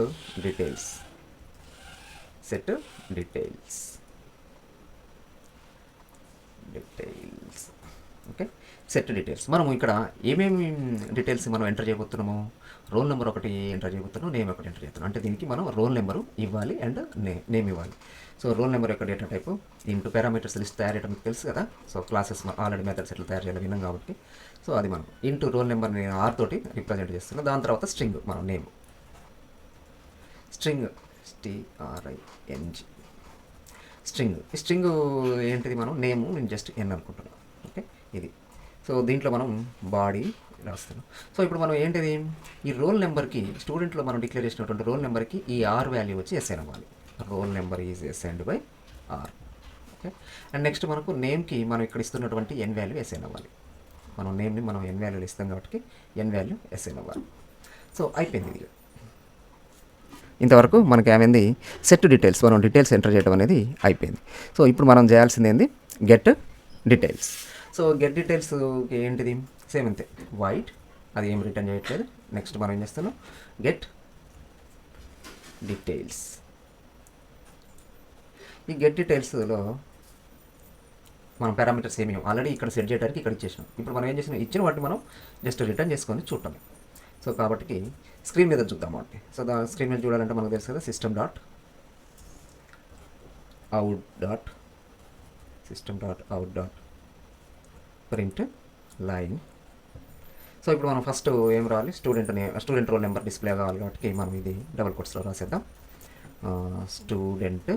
set details okay. Set details మనం ఇక్కడ ఏమేమి డీటెయిల్స్ మనం ఎంటర్ చేయబోతున్నాము, రోల్ నెంబర్ ఒకటి ఎంటర్ చేయబోతున్నాం, నేమ్ ఒకటి ఎంటర్ చేస్తున్నాం. అంటే దీనికి మనం రోల్ నెంబరు ఇవ్వాలి అండ్ నేమ్ ఇవ్వాలి. సో రోల్ నెంబర్ యొక్క data type into parameters list తయారు చేయడం మీకు తెలుసు కదా. సో క్లాసెస్ ఆల్రెడీ మెథడ్స్ ఎట్లా తయారు చేయాలి విన్నాం కాబట్టి, సో అది మనం ఇంటూ రోల్ నెంబర్ని ఆర్ తోటి రిప్రజెంట్ చేస్తున్నాం. దాని తర్వాత స్ట్రింగ్ మనం నేమ్ స్ట్రింగ్ స్ట్రింగ్ స్ట్రింగ్ ఏంటిది, మనం నేము నేను జస్ట్ ఎన్ అనుకుంటున్నాను. ఓకే ఇది. సో దీంట్లో మనం బాడీ రాస్తున్నాం. సో ఇప్పుడు మనం ఏంటిది, ఈ రోల్ నెంబర్కి స్టూడెంట్లో మనం డిక్లేర్ చేసినటువంటి రోల్ నెంబర్కి ఈ ఆర్ వాల్యూ వచ్చి ఎస్ఎన్ అవ్వాలి. Roll number is assigned by R. Okay. And next మనకు నేమ్కి మనం ఇక్కడ ఇస్తున్నటువంటి ఎన్ వాల్యూ ఎస్ఎన్ అవ్వాలి. మనం నేమ్ని మనం ఎన్ వాల్యూలు ఇస్తాం కాబట్టి ఎన్ వాల్యూ ఎస్ఎన్ అవ్వాలి. సో అయిపోయింది ఇది. ఇంతవరకు మనకి ఏమైంది, సెట్ డీటెయిల్స్ మనం డీటెయిల్స్ ఎంటర్ చేయడం అనేది అయిపోయింది. సో ఇప్పుడు మనం చేయాల్సింది ఏంది, గెట్ డీటెయిల్స్. సో గెట్ డీటెయిల్స్కి ఏంటిది, సేమ్ అంతే, వైట్, అది ఏం రిటర్న్ చేయట్లేదు. నెక్స్ట్ మనం ఏం చేస్తున్నాం, గెట్ డీటెయిల్స్. ఈ గెట్ డీటెయిల్స్లో మనం పారామీటర్స్ ఏమి ఆల్రెడీ ఇక్కడ సెట్ చేయడానికి ఇక్కడ ఇచ్చేసినాం. ఇప్పుడు మనం ఏం చేసినాం, ఇచ్చిన వాటిని మనం జస్ట్ రిటర్న్ చేసుకొని చూడటం. సో కాబట్టి స్క్రీన్ మీద చూద్దాము అంటే, సో స్క్రీన్ మీద చూడాలంటే మనకు తెలుసు కదా, system dot out dot print line. So ఇప్పుడు మనం ఫస్ట్ ఏం రావాలి, స్టూడెంట్ రోల్ నెంబర్ డిస్ప్లే కావాలి కాబట్టి మనం ఇది డబుల్ కోట్స్లో రాసేద్దాం. Student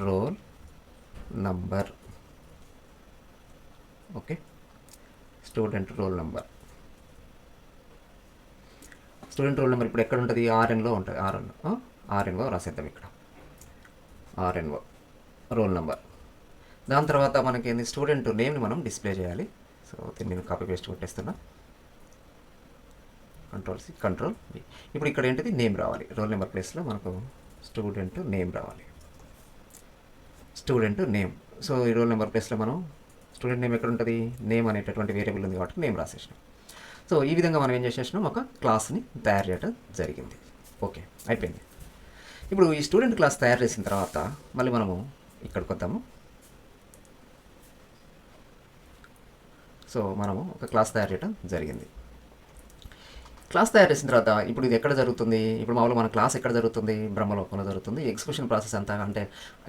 roll number. Okay, student roll number ఇప్పుడు ఎక్కడ ఉంటుంది, ఆర్ఎన్లో ఉంటుంది. ఆర్ఎన్ఓ రాసేద్దాం ఇక్కడ, ఆర్ఎన్ఓ రోల్ నెంబర్. దాని తర్వాత మనకి ఏంది, స్టూడెంట్ నేమ్ని మనం డిస్ప్లే చేయాలి. సో దీన్ని నేను కాపీ పేస్ట్ కొట్టేస్తున్నా, కంట్రోల్-C కంట్రోల్-V. ఇప్పుడు ఇక్కడ ఏంటిది, నేమ్ రావాలి. రోల్ నెంబర్ ప్లేస్లో మనకు స్టూడెంట్ నేమ్ రావాలి. Student name. సో ఈ రోల్ నెంబర్ ప్లేస్లో మనం స్టూడెంట్ నేమ్ ఎక్కడ ఉంటుంది, నేమ్ అనేటటువంటి వేరియబుల్ ఉంది కాబట్టి నేమ్ రాసేసినాం. సో ఈ విధంగా మనం ఏం చేసేసినాం, ఒక క్లాస్ని తయారు చేయడం జరిగింది. ఓకే అయిపోయింది. ఇప్పుడు ఈ స్టూడెంట్ క్లాస్ తయారు చేసిన తర్వాత మళ్ళీ మనము ఇక్కడికి వద్దాము. సో మనము ఒక క్లాస్ తయారు చేయడం జరిగింది. క్లాస్ తయారు చేసిన తర్వాత ఇప్పుడు ఇది ఎక్కడ జరుగుతుంది, ఇప్పుడు మామూలుగా మన క్లాస్ ఎక్కడ జరుగుతుంది, బ్రహ్మలోకంలో జరుగుతుంది. ఎగ్జిక్యూషన్ ప్రాసెస్ అంతా అంటే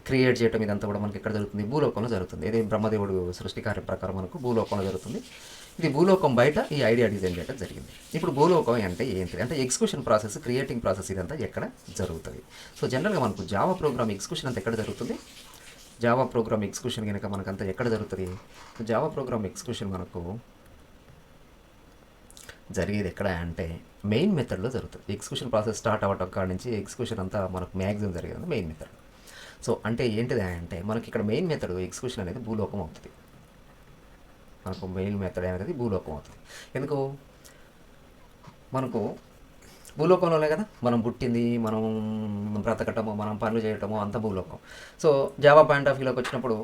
క్రియేట్ చేయడం ఇదంతా కూడా మనకి ఎక్కడ జరుగుతుంది, భూలోకంలో జరుగుతుంది. ఇది బ్రహ్మదేవుడు సృష్టి కార్యం ప్రకారం మనకు భూలోకంలో జరుగుతుంది. ఇది భూలోకం బయట ఈ ఐడియా డిజైన్ చేయడం జరిగింది. ఇప్పుడు భూలోకం అంటే ఏంటి అంటే, ఎగ్జిక్యూషన్ ప్రాసెస్, క్రియేటింగ్ ప్రాసెస్ ఇదంతా ఎక్కడ జరుగుతుంది. సో జనరల్గా మనకు జావా ప్రోగ్రామ్ ఎగ్జిక్యూషన్ అంతా ఎక్కడ జరుగుతుంది, జావా ప్రోగ్రామ్ ఎగ్జిక్యూషన్ కనుక మనకంతా ఎక్కడ జరుగుతుంది, జావా ప్రోగ్రామ్ ఎగ్జిక్యూషన్ మనకు జరిగేది ఎక్కడ అంటే మెయిన్ మెథడ్లో జరుగుతుంది. ఎగ్జిక్యూషన్ ప్రాసెస్ స్టార్ట్ అవ్వటం కాడ నుంచి ఎగ్జిక్యూషన్ అంతా మనకు మ్యాక్సిమం జరిగేది మెయిన్ మెథడ్. సో అంటే ఏంటిది అంటే, మనకి ఇక్కడ మెయిన్ మెథడ్ ఎగ్జిక్యూషన్ అనేది భూలోకం అవుతుంది. మనకు మెయిన్ మెథడ్ అనేది భూలోకం అవుతుంది. ఎందుకు, మనకు భూలోకంలోనే కదా మనం పుట్టింది, మనం బ్రతకటము, మనం పనులు చేయటము అంత భూలోకం. సో జావా పాయింట్ ఆఫ్ వ్యూలోకి వచ్చినప్పుడు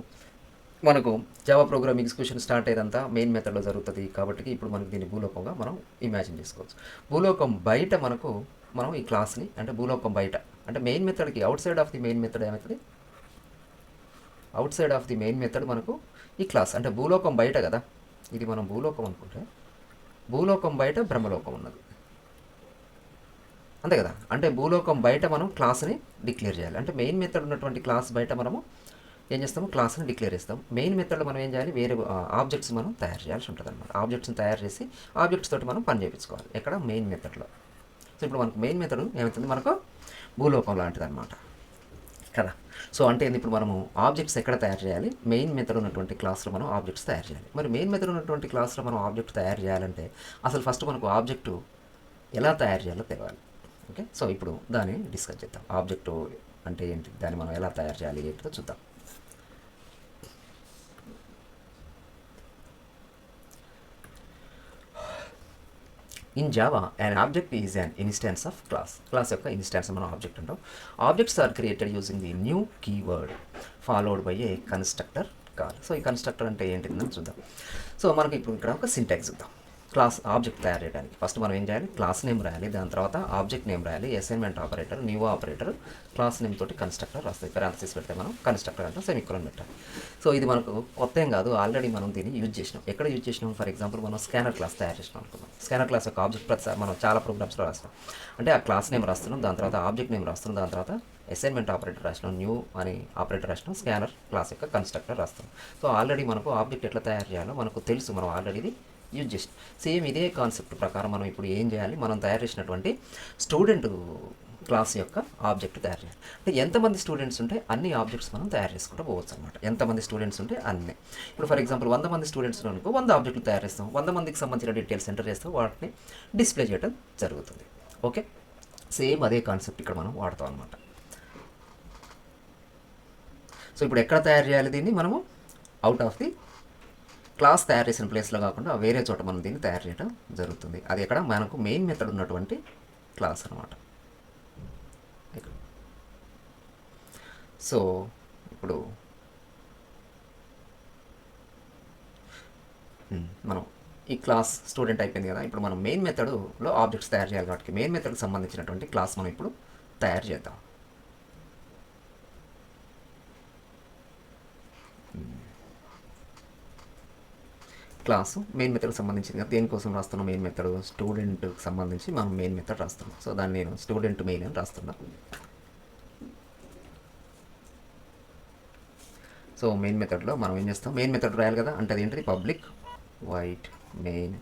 మనకు జావా ప్రోగ్రామ్ ఎగ్జిక్యూషన్ స్టార్ట్ అయ్యేదంతా మెయిన్ మెథడ్లో జరుగుతుంది. కాబట్టి ఇప్పుడు మనకి దీన్ని భూలోకంగా మనం ఇమాజిన్ చేసుకోవచ్చు. భూలోకం బయట మనం ఈ క్లాస్ని, అంటే భూలోకం బయట అంటే మెయిన్ మెథడ్కి outside of the main method ఏమవుతుంది, outside of the main method మనకు ఈ క్లాస్, అంటే భూలోకం బయట కదా, ఇది మనం భూలోకం అనుకుంటే భూలోకం బయట బ్రహ్మలోకం ఉన్నది అంతే కదా. అంటే భూలోకం బయట మనం క్లాస్ని డిక్లేర్ చేయాలి. అంటే మెయిన్ మెథడ్ ఉన్నటువంటి క్లాస్ బయట మనము ఏం చేస్తాము, క్లాస్ని డిక్లేర్ చేస్తాం. మెయిన్ మెథడ్లో మనం ఏం చేయాలి, వేరే ఆబ్జెక్ట్స్ మనం తయారు చేయాల్సి ఉంటుంది అనమాట. ఆబ్జెక్ట్స్ని తయారు చేసి ఆబ్జెక్ట్స్ తోటి మనం పని చేయించుకోవాలి ఎక్కడ, మెయిన్ మెథడ్లో. సో ఇప్పుడు మనకు మెయిన్ మెథడ్ ఏమవుతుంది, మనకు భూలోకం లాంటిది అనమాట కదా. సో అంటే ఇప్పుడు మనము ఆబ్జెక్ట్స్ ఎక్కడ తయారు చేయాలి, మెయిన్ మెథడ్ ఉన్నటువంటి క్లాస్లో మనం ఆబ్జెక్ట్స్ తయారు చేయాలి. మరి మెయిన్ మెథడ్ ఉన్నటువంటి క్లాస్లో మనం ఆబ్జెక్ట్ తయారు చేయాలంటే అసలు ఫస్ట్ మనకు ఆబ్జెక్టు ఎలా తయారు చేయాలో తెలియాలి. ఓకే, సో ఇప్పుడు దాన్ని డిస్కస్ చేద్దాం. ఆబ్జెక్టు అంటే ఏంటి, దాన్ని మనం ఎలా తయారు చేయాలి ఏంటో చూద్దాం. In Java an object is an instance of class. Class యొక్క ఇన్స్టాన్స్ మనం ఆబ్జెక్ట్ అంటాం. Objects are created using the new keyword followed by a constructor call. So ఈ కన్స్ట్రక్టర్ అంటే ఏంటిందని చూద్దాం. సో మనకి ఇప్పుడు ఇక్కడ ఒక సింటాక్స్ చూద్దాం. క్లాస్ ఆబ్జెక్ట్ తయారు చేయడానికి ఫస్ట్ మనం ఏం చేయాలి, క్లాస్ నేమ్ రాయాలి, దాని తర్వాత ఆబ్జెక్ట్ నేమ్ రాయాలి, assignment operator, new operator, class name తోటి కన్స్ట్రక్టర్ రాస్తుంది. పారాంథసిస్ పెడితే మనం కన్స్ట్రక్టర్ అంటే సెమికోలన్ పెట్టాలి. సో ఇది మనకు కొత్త ఏం కాదు, ఆల్రెడీ మనం దీన్ని యూజ్ చేసినాం. ఎక్కడ యూజ్ చేసినాం, ఫర్ ఎగ్జాంపుల్ మనం స్కానర్ క్లాస్ తయారు చేసినాం అనుకున్నాం. స్కానర్ క్లాస్ యొక్క ఆబ్జెక్ట్ ప్రతిసారి మనం చాలా ప్రోగ్రామ్స్లో రాస్తాం. అంటే ఆ క్లాస్ నేమ్ రాస్తున్నాం, దాని తర్వాత ఆబ్జెక్ట్ నేమ్ రాస్తున్నాం, దాని తర్వాత అసైన్మెంట్ ఆపరేటర్ రాసినాం, న్యూ అని ఆపరేటర్ రాసినాం, స్కానర్ క్లాస్ యొక్క కన్స్ట్రక్టర్ రాస్తాం. సో ఆల్రెడీ మనకు ఆబ్జెక్ట్ ఎట్లా తయారు చేయాలో మనకు తెలుసు, మనం ఆల్రెడీ ఇది యూజ్ చేస్తాం. సేమ్ ఇదే కాన్సెప్ట్ ప్రకారం మనం ఇప్పుడు ఏం చేయాలి, మనం తయారు చేసినటువంటి స్టూడెంట్ క్లాస్ యొక్క ఆబ్జెక్ట్ తయారు చేయాలి. అంటే ఎంతమంది స్టూడెంట్స్ ఉంటే అన్ని ఆబ్జెక్ట్స్ మనం తయారు చేసుకుంటూ పోవచ్చు అనమాట. ఎంతమంది స్టూడెంట్స్ ఉంటే అన్నీ. ఇప్పుడు ఫర్ ఎగ్జాంపుల్ 100 మంది స్టూడెంట్స్ అనుకో 100 ఆబ్జెక్టులు తయారు చేస్తాం. 100 మందికి సంబంధించిన డీటెయిల్స్ ఎంటర్ చేస్తాం, వాటిని డిస్ప్లే చేయడం జరుగుతుంది. ఓకే, సేమ్ అదే కాన్సెప్ట్ ఇక్కడ మనం వాడతాం అనమాట. సో ఇప్పుడు ఎక్కడ తయారు చేయాలి దీన్ని, మనము అవుట్ ఆఫ్ ది క్లాస్ తయారు చేసిన ప్లేస్లో కాకుండా వేరే చోట మనం దీన్ని తయారు చేయడం జరుగుతుంది. అది ఎక్కడ, మనకు మెయిన్ మెథడ్ ఉన్నటువంటి క్లాస్ అనమాట. సో ఇప్పుడు మనం ఈ క్లాస్ స్టూడెంట్ అయిపోయింది కదా, ఇప్పుడు మనం మెయిన్ మెథడ్లో ఆబ్జెక్ట్స్ తయారు చేయాలి కాబట్టి మెయిన్ మెథడ్కి సంబంధించినటువంటి క్లాస్ మనం ఇప్పుడు తయారు చేద్దాం. క్లాసు మెయిన్ మెథడ్కి సంబంధించింది కదా, దేనికోసం రాస్తున్నాం, మెయిన్ మెథడ్ స్టూడెంట్కి సంబంధించి మనం మెయిన్ మెథడ్ రాస్తున్నాం. సో దాన్ని నేను స్టూడెంట్ మెయిన్ అని రాస్తున్నా. సో మెయిన్ మెథడ్లో మనం ఏం చేస్తాం, మెయిన్ మెథడ్ రాయాలి కదా, అంటే అది ఏంటిది, public void main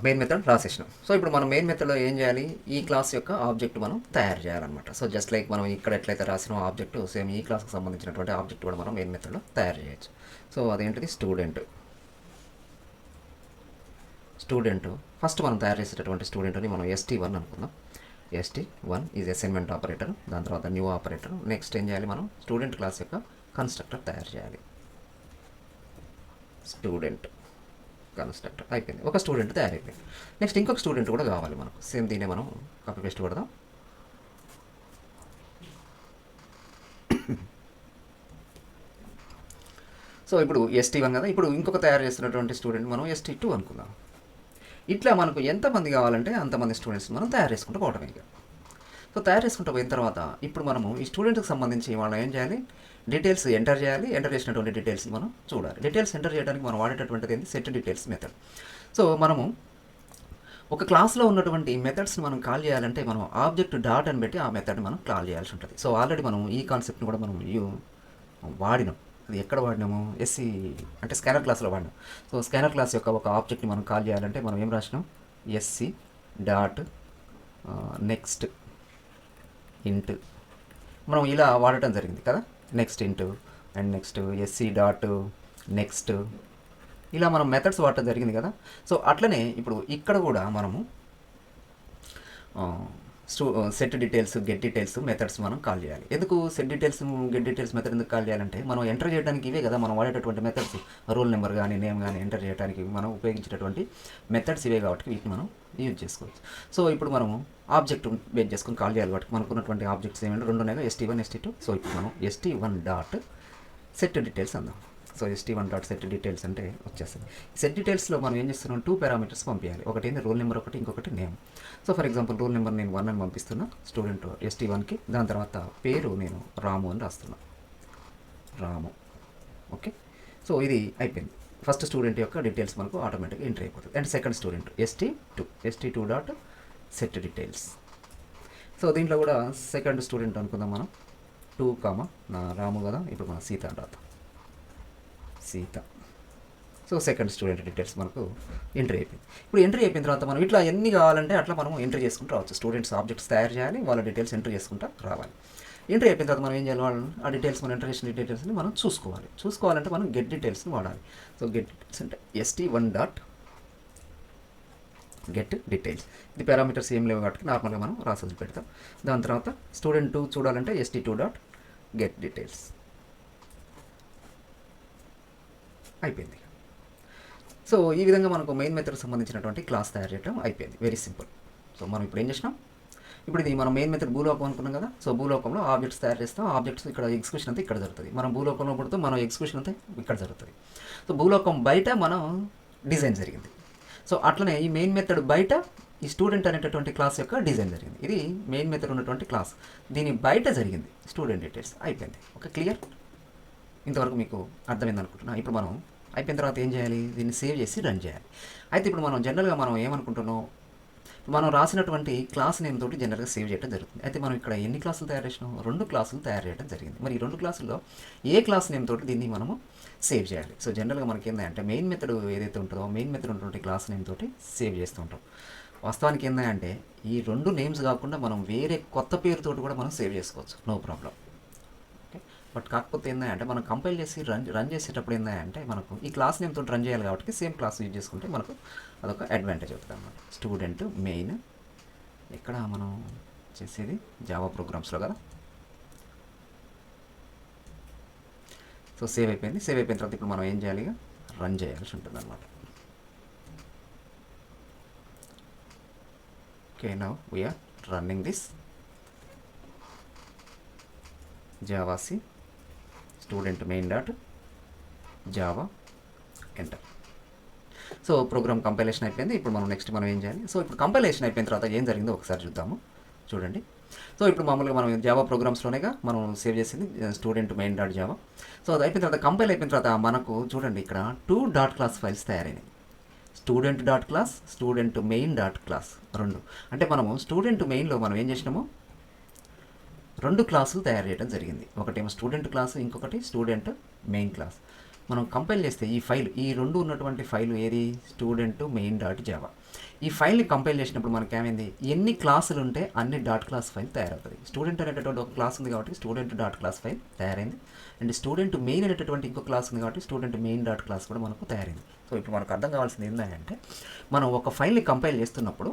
main method రాసేసినాం. సో ఇప్పుడు మనం మెయిన్ మెథడ్లో ఏం చేయాలి, ఈ క్లాస్ యొక్క ఆబ్జెక్ట్ మనం తయారు చేయాలన్నమాట. సో జస్ట్ లైక్ మనం ఇక్కడ ఎట్లయితే రాసిన ఆబ్జెక్ట్, సేమ్ ఈ క్లాస్కి సంబంధించినటువంటి ఆబ్జెక్ట్ కూడా మనం మెయిన్ మెథడ్లో తయారు చేయొచ్చు. సో అదేంటిది, స్టూడెంట్ ఫస్ట్ మనం తయారు చేసేటటువంటి స్టూడెంట్ని మనం ST1 అనుకుందాం. ST1 ఈజ్ అసైన్మెంట్ ఆపరేటర్, దాని తర్వాత న్యూ ఆపరేటర్. నెక్స్ట్ ఏం చేయాలి, మనం స్టూడెంట్ క్లాస్ యొక్క కన్స్ట్రక్టర్ తయారు చేయాలి. స్టూడెంట్ కన్స్ట్రక్టర్ అయిపోయింది, ఒక స్టూడెంట్ తయారైపోయింది. నెక్స్ట్ ఇంకొక స్టూడెంట్ కూడా కావాలి మనకు, సేమ్ దీన్ని మనం కాపీ పేస్ట్ కొడదాం. సో ఇప్పుడు ST1 కదా, ఇప్పుడు ఇంకొక తయారు చేస్తున్నటువంటి స్టూడెంట్ మనం ST2 అనుకుందాం. ఇట్లా మనకు ఎంతమంది కావాలంటే అంతమంది స్టూడెంట్స్ మనం తయారు చేసుకుంటూ పోవటం. ఇక సో తయారు చేసుకుంటూ పోయిన తర్వాత ఇప్పుడు మనము ఈ స్టూడెంట్కి సంబంధించి మనం ఏం చేయాలి, డీటెయిల్స్ ఎంటర్ చేయాలి. ఎంటర్ చేసినటువంటి డీటెయిల్స్ మనం చూడాలి. డీటెయిల్స్ ఎంటర్ చేయడానికి మనం వాడేటటువంటిది ఏంటి, సెట్ డీటెయిల్స్ మెథడ్. సో మనము ఒక క్లాస్లో ఉన్నటువంటి మెథడ్స్ని మనం కాల్ చేయాలంటే మనం ఆబ్జెక్ట్ డాట్ అని పెట్టి ఆ మెథడ్ని మనం కాల్ చేయాల్సి ఉంటుంది. సో ఆల్రెడీ మనం ఈ కాన్సెప్ట్ని కూడా మనం వాడినాం. అది ఎక్కడ వాడినాము, అంటే స్కానర్ క్లాస్లో వాడినాం. సో స్కానర్ క్లాస్ యొక్క ఒక ఆబ్జెక్ట్ని మనం కాల్ చేయాలంటే మనం ఏం రాసినాం, SC డాట్ నెక్స్ట్ ఇంట్, మనం ఇలా వాడటం జరిగింది కదా, నెక్స్ట్ ఇంట్ and next SC dot next, ఇలా మనం మెథడ్స్ వాడటం జరిగింది కదా. సో అట్లనే ఇప్పుడు ఇక్కడ కూడా మనము set details, get details methods మనం కాల్ చేయాలి. ఎందుకు set details, get details method ఎందుకు కాల్ చేయాలంటే మనం ఎంటర్ చేయడానికి ఇవే కదా మనం వాడేటటువంటి మెథడ్స్. రోల్ నెంబర్ కానీ నేమ్ కానీ ఎంటర్ చేయడానికి మనం ఉపయోగించేటటువంటి మెథడ్స్ ఇవే కాబట్టి వీటిని మనం యూజ్ చేసుకోవచ్చు. సో ఇప్పుడు మనము ఆబ్జెక్ట్ బేస్ చేసుకుని కాల్ చేయాలి కాబట్టి మనకు ఉన్నటువంటి ఆబ్జెక్ట్స్ ఏమంటే రెండు ఉన్నాయి, ST1 ST2. సో ఇప్పుడు మనం ST1 డాట్ సెట్ డీటెయిల్స్ అందాం. So ST1 dot set details అంటే వచ్చేస్తుంది. సెట్ డీటెయిల్స్లో మనం ఏం చేస్తున్నాం, 2 పారామీటర్స్ పంపించాలి. ఒకటి ఏంటి రోల్ నెంబర్, ఒకటి ఇంకొకటి name. So for example roll number నేను 1 అని పంపిస్తున్నా స్టూడెంట్ ST1కి, దాని తర్వాత పేరు నేను రాము అని రాస్తున్నా, రాము. ఓకే, సో ఇది అయిపోయింది. ఫస్ట్ స్టూడెంట్ యొక్క డీటెయిల్స్ మనకు ఆటోమేటిక్గా ఎంటర్ అయిపోతుంది. And second student ST2 dot set details. So దీంట్లో కూడా సెకండ్ స్టూడెంట్ అనుకుందాం మనం, 2 నా రాము కదా, ఇప్పుడు మన సీత అని రాద్దాం, Sita. So second student details మనకు ఎంట్రీ అయిపోయింది. ఇప్పుడు ఎంట్రీ అయిపోయిన తర్వాత మనం ఇట్లా ఎన్ని కావాలంటే అట్లా మనం ఎంట్రీ చేసుకుంటూ రావచ్చు. స్టూడెంట్స్ ఆబ్జెక్ట్స్ తయారు చేయాలి, వాళ్ళ డీటెయిల్స్ ఎంట్రీ చేసుకుంటూ రావాలి. ఎంట్రీ అయిపోయిన తర్వాత మనం ఏం చేయాలి, వాళ్ళు ఆ డీటెయిల్స్ మనం ఎంటర్ చేసిన డీటెయిల్స్ని మనం చూసుకోవాలంటే మనం గెట్ డీటెయిల్స్ని వాడాలి. సో గెట్ డీటెయిల్స్ అంటే ST1 డాట్ గెట్ డీటెయిల్స్. ఇది పారామీటర్స్ ఏం లేవు కాబట్టి నార్మల్గా మనం రాసి పెడతాం. దాని తర్వాత స్టూడెంట్ 2 చూడాలంటే ST2 డాట్ గెట్ డీటెయిల్స్ అయిపోయింది. సో ఈ విధంగా మనకు మెయిన్ మెథడ్ సంబంధించినటువంటి క్లాస్ తయారు చేయడం అయిపోయింది. Very simple. సో మనం ఇప్పుడు ఏం చేసినాం, ఇప్పుడు ఇది మనం మెయిన్ మెథడ్ భూలోకం అనుకున్నాం కదా. సో భూలోకంలో ఆబ్జెక్ట్స్ తయారు చేస్తాం, ఆబ్జెక్ట్స్ ఇక్కడ ఎగ్జిక్యూషన్ అంతా ఇక్కడ జరుగుతుంది. మనం భూలోకంలో పుడుతూ మనం ఎగ్జిక్యూషన్ అంతా ఇక్కడ జరుగుతుంది. సో భూలోకం బయట మనం డిజైన్ జరిగింది. సో అట్లనే ఈ మెయిన్ మెథడ్ బయట ఈ స్టూడెంట్ అనేటటువంటి క్లాస్ యొక్క డిజైన్ జరిగింది. ఇది మెయిన్ మెథడ్ ఉన్నటువంటి క్లాస్, దీని బయట జరిగింది స్టూడెంట్ డీటెయిల్స్. అయిపోయింది. Okay, clear? ఇంతవరకు మీకు అర్థమైంది అనుకుంటున్నా. ఇప్పుడు మనం అయిపోయిన తర్వాత ఏం చేయాలి, దీన్ని సేవ్ చేసి రన్ చేయాలి. అయితే ఇప్పుడు మనం జనరల్గా మనం ఏమనుకుంటున్నాం, మనం రాసినటువంటి క్లాస్ నేమ్ తోటి జనరల్గా సేవ్ చేయడం జరుగుతుంది. అయితే మనం ఇక్కడ ఎన్ని క్లాసులు తయారు చేసినాం, 2 క్లాసులు తయారు చేయడం జరిగింది. మరి ఈ 2 క్లాసుల్లో ఏ క్లాస్ నేమ్ తోటి దీన్ని మనము సేవ్ చేయాలి. సో జనరల్గా మనకి ఏంటంటే మెయిన్ మెథడ్ ఏదైతే ఉంటుందో మెయిన్ మెథడ్ ఉన్నటువంటి క్లాస్ నేమ్ తోటి సేవ్ చేస్తూ ఉంటాం. వాస్తవానికి ఏంటంటే ఈ 2 నేమ్స్ కాకుండా మనం వేరే కొత్త పేరుతోటి కూడా మనం సేవ్ చేసుకోవచ్చు, నో ప్రాబ్లం. ఓకే, బట్ కాకపోతే ఏంటంటే మనం కంపైల్ చేసి రన్ చేసేటప్పుడు ఏంటంటే మనకు ఈ క్లాస్ నేమ్ తోటి రన్ చేయాలి కాబట్టి సేమ్ క్లాస్ యూజ్ చేసుకుంటే మనకు అదొక అడ్వాంటేజ్ అవుతుంది అన్నమాట. స్టూడెంట్ మెయిన్ ఇక్కడ మనం చేసేది జావా ప్రోగ్రామ్స్లో కదా. సో సేవ్ అయిపోయింది. సేవ్ అయిపోయిన తర్వాత ఇప్పుడు మనం ఏం చేయాలి, రన్ చేయాల్సి ఉంటుంది అనమాట. Okay, now we are running this javac student main dot Java enter. So program compilation అయిపోయింది. ఇప్పుడు మనం నెక్స్ట్ మనం ఏం చేయాలి, సో ఇప్పుడు కంపైలేషన్ అయిపోయిన తర్వాత ఏం జరిగిందో ఒకసారి చూద్దాము. చూడండి, సో ఇప్పుడు మామూలుగా మనం జావా ప్రోగ్రామ్స్లోనేగా మనం సేవ్ చేసింది student main dot Java. So అది అయిపోయిన తర్వాత కంపైల్ అయిపోయిన తర్వాత మనకు చూడండి ఇక్కడ 2 డాట్ క్లాస్ ఫైల్స్ తయారైనాయి. Student dot class, student main dot class 2. అంటే మనము స్టూడెంట్ మెయిన్లో మనం ఏం చేసినాము, 2 క్లాసులు తయారు చేయడం జరిగింది. ఒకటేమో స్టూడెంట్ క్లాస్, ఇంకొకటి స్టూడెంట్ మెయిన్ క్లాస్. మనం కంపైల్ చేస్తే ఈ ఫైల్, ఈ 2 ఉన్నటువంటి ఫైల్ ఏది, స్టూడెంట్ మెయిన్ డాట్ జావా. ఈ ఫైల్ని కంపైల్ చేసినప్పుడు మనకి ఏమైంది, ఎన్ని క్లాసులు ఉంటే అన్ని డాట్ క్లాస్ ఫైల్ తయారవుతుంది. స్టూడెంట్ అనేటటువంటి ఒక క్లాస్ ఉంది కాబట్టి స్టూడెంట్ డాట్ క్లాస్ ఫైల్ తయారైంది. అండ్ స్టూడెంట్ మెయిన్ అనేటటువంటి ఇంకో క్లాస్ ఉంది కాబట్టి స్టూడెంట్ మెయిన్ డాట్ క్లాస్ కూడా మనకు తయారైంది. సో ఇప్పుడు మనకు అర్థం కావాల్సింది ఏంటంటే మనం ఒక ఫైల్ని కంపైల్ చేస్తున్నప్పుడు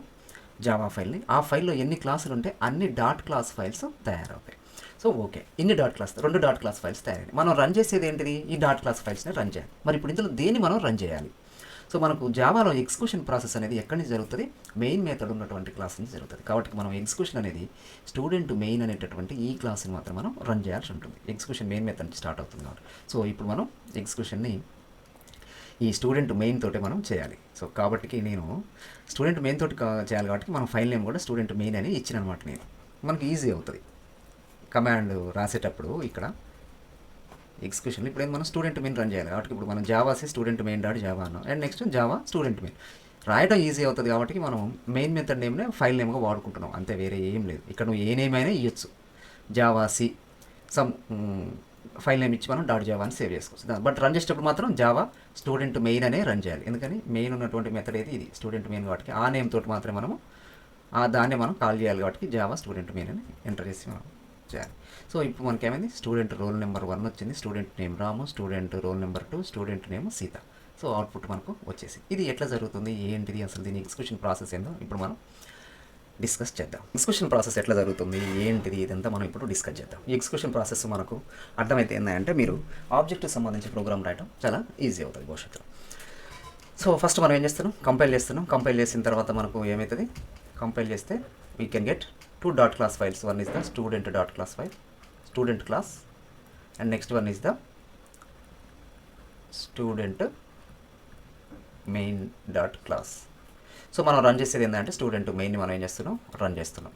జావా ఫైల్ని, ఆ ఫైల్లో ఎన్ని క్లాసులు ఉంటే అన్ని డాట్ క్లాస్ ఫైల్స్ తయారవుతాయి. సో ఓకే, ఇన్ని dot class, 2 dot class files తయారైంది. మనం రన్ చేసేది ఏంటిది, ఈ డాట్ క్లాస్ ఫైల్స్ని రన్ చేయాలి. మరి ఇప్పుడు ఇందులో దేన్ని మనం రన్ చేయాలి. సో మనకు జావాలో ఎగ్జిక్యూషన్ ప్రాసెస్ అనేది ఎక్కడి నుంచి జరుగుతుంది, మెయిన్ మెథడ్ ఉన్నటువంటి క్లాస్ నుంచి జరుగుతుంది. కాబట్టి మనం ఎగ్జిక్యూషన్ అనేది స్టూడెంట్ మెయిన్ అనేటటువంటి ఈ క్లాస్ని మాత్రం మనం రన్ చేయాల్సి ఉంటుంది. ఎగ్జిక్యూషన్ మెయిన్ మెథడ్ నుంచి స్టార్ట్ అవుతుంది కాబట్టి. సో ఇప్పుడు మనం ఎగ్జిక్యూషన్ని ఈ స్టూడెంట్ మెయిన్ తోటే మనం చేయాలి. సో కాబట్టి నేను స్టూడెంట్ మెయిన్ తోటి చేయాలి కాబట్టి మనం ఫైల్ నేమ్ కూడా స్టూడెంట్ మెయిన్ అని ఇచ్చిన అనమాట. నేను మనకి ఈజీ అవుతుంది కమాండ్ రాసేటప్పుడు. ఇక్కడ ఎగ్జిక్యూషన్లో ఇప్పుడు మనం స్టూడెంట్ మెయిన్ రన్ చేయాలి కాబట్టి ఇప్పుడు మనం javac student main dot Java అన్నాం. And next Java student main రాయడం ఈజీ అవుతుంది కాబట్టి మనం మెయిన్ మెథడ్ నేమ్నే ఫైల్ నేమ్గా వాడుకుంటున్నాం, అంతే, వేరే ఏం లేదు. ఇక్కడ నువ్వు ఏ నేమ్ అయినా ఇవ్వచ్చు, జావాసి సమ్ ఫైల్ నేమ్ ఇచ్చి మనం డాట్ జావా అని సేవ్ చేసుకోవచ్చు. బట్ రన్ చేసేటప్పుడు మాత్రం జావా స్టూడెంట్ మెయిన్ అనే రన్ చేయాలి. ఎందుకని మెయిన్ ఉన్నటువంటి మెథడ్ ఏది, ఇది స్టూడెంట్ మెయిన్ కాబట్టి ఆ నేమ్ తోటి మాత్రమే మనము దాన్నే మనం కాల్ చేయాలి కాబట్టి జావా స్టూడెంట్ మెయిన్ అని ఎంటర్ చేసి మనం చేయాలి. సో ఇప్పుడు మనకి ఏమైంది, స్టూడెంట్ రోల్ నెంబర్ 1 వచ్చింది, student name Ramu, student roll number 2, student name Sita. So output మనకు వచ్చేసి. ఇది ఎట్లా జరుగుతుంది, ఏంటిది, అసలు దీని ఎగ్జిక్యూషన్ ప్రాసెస్ ఏందో ఇప్పుడు మనం డిస్కస్ చేద్దాం. ఎగ్జిక్యూషన్ ప్రాసెస్ ఎట్లా జరుగుతుంది, ఏంటిది, ఇదంతా మనం ఇప్పుడు డిస్కస్ చేద్దాం. ఈ ఎగ్జిక్యూషన్ ప్రాసెస్ మనకు అర్థమైతే ఏంటంటే మీరు ఆబ్జెక్ట్కి సంబంధించి ప్రోగ్రామ్ రాయడం చాలా ఈజీ అవుతుంది భవిష్యత్తులో. సో ఫస్ట్ మనం ఏం చేస్తున్నాం, కంపైల్ చేస్తున్నాం. కంపైల్ చేసిన తర్వాత మనకు ఏమవుతుంది, కంపైల్ చేస్తే we can get 2 dot class files. One is the student dot class file, student class, and next one is the student main dot class. So మనం రన్ చేసేది ఏంటంటే స్టూడెంట్ మెయిన్ని మనం ఏం చేస్తున్నాం, రన్ చేస్తున్నాం.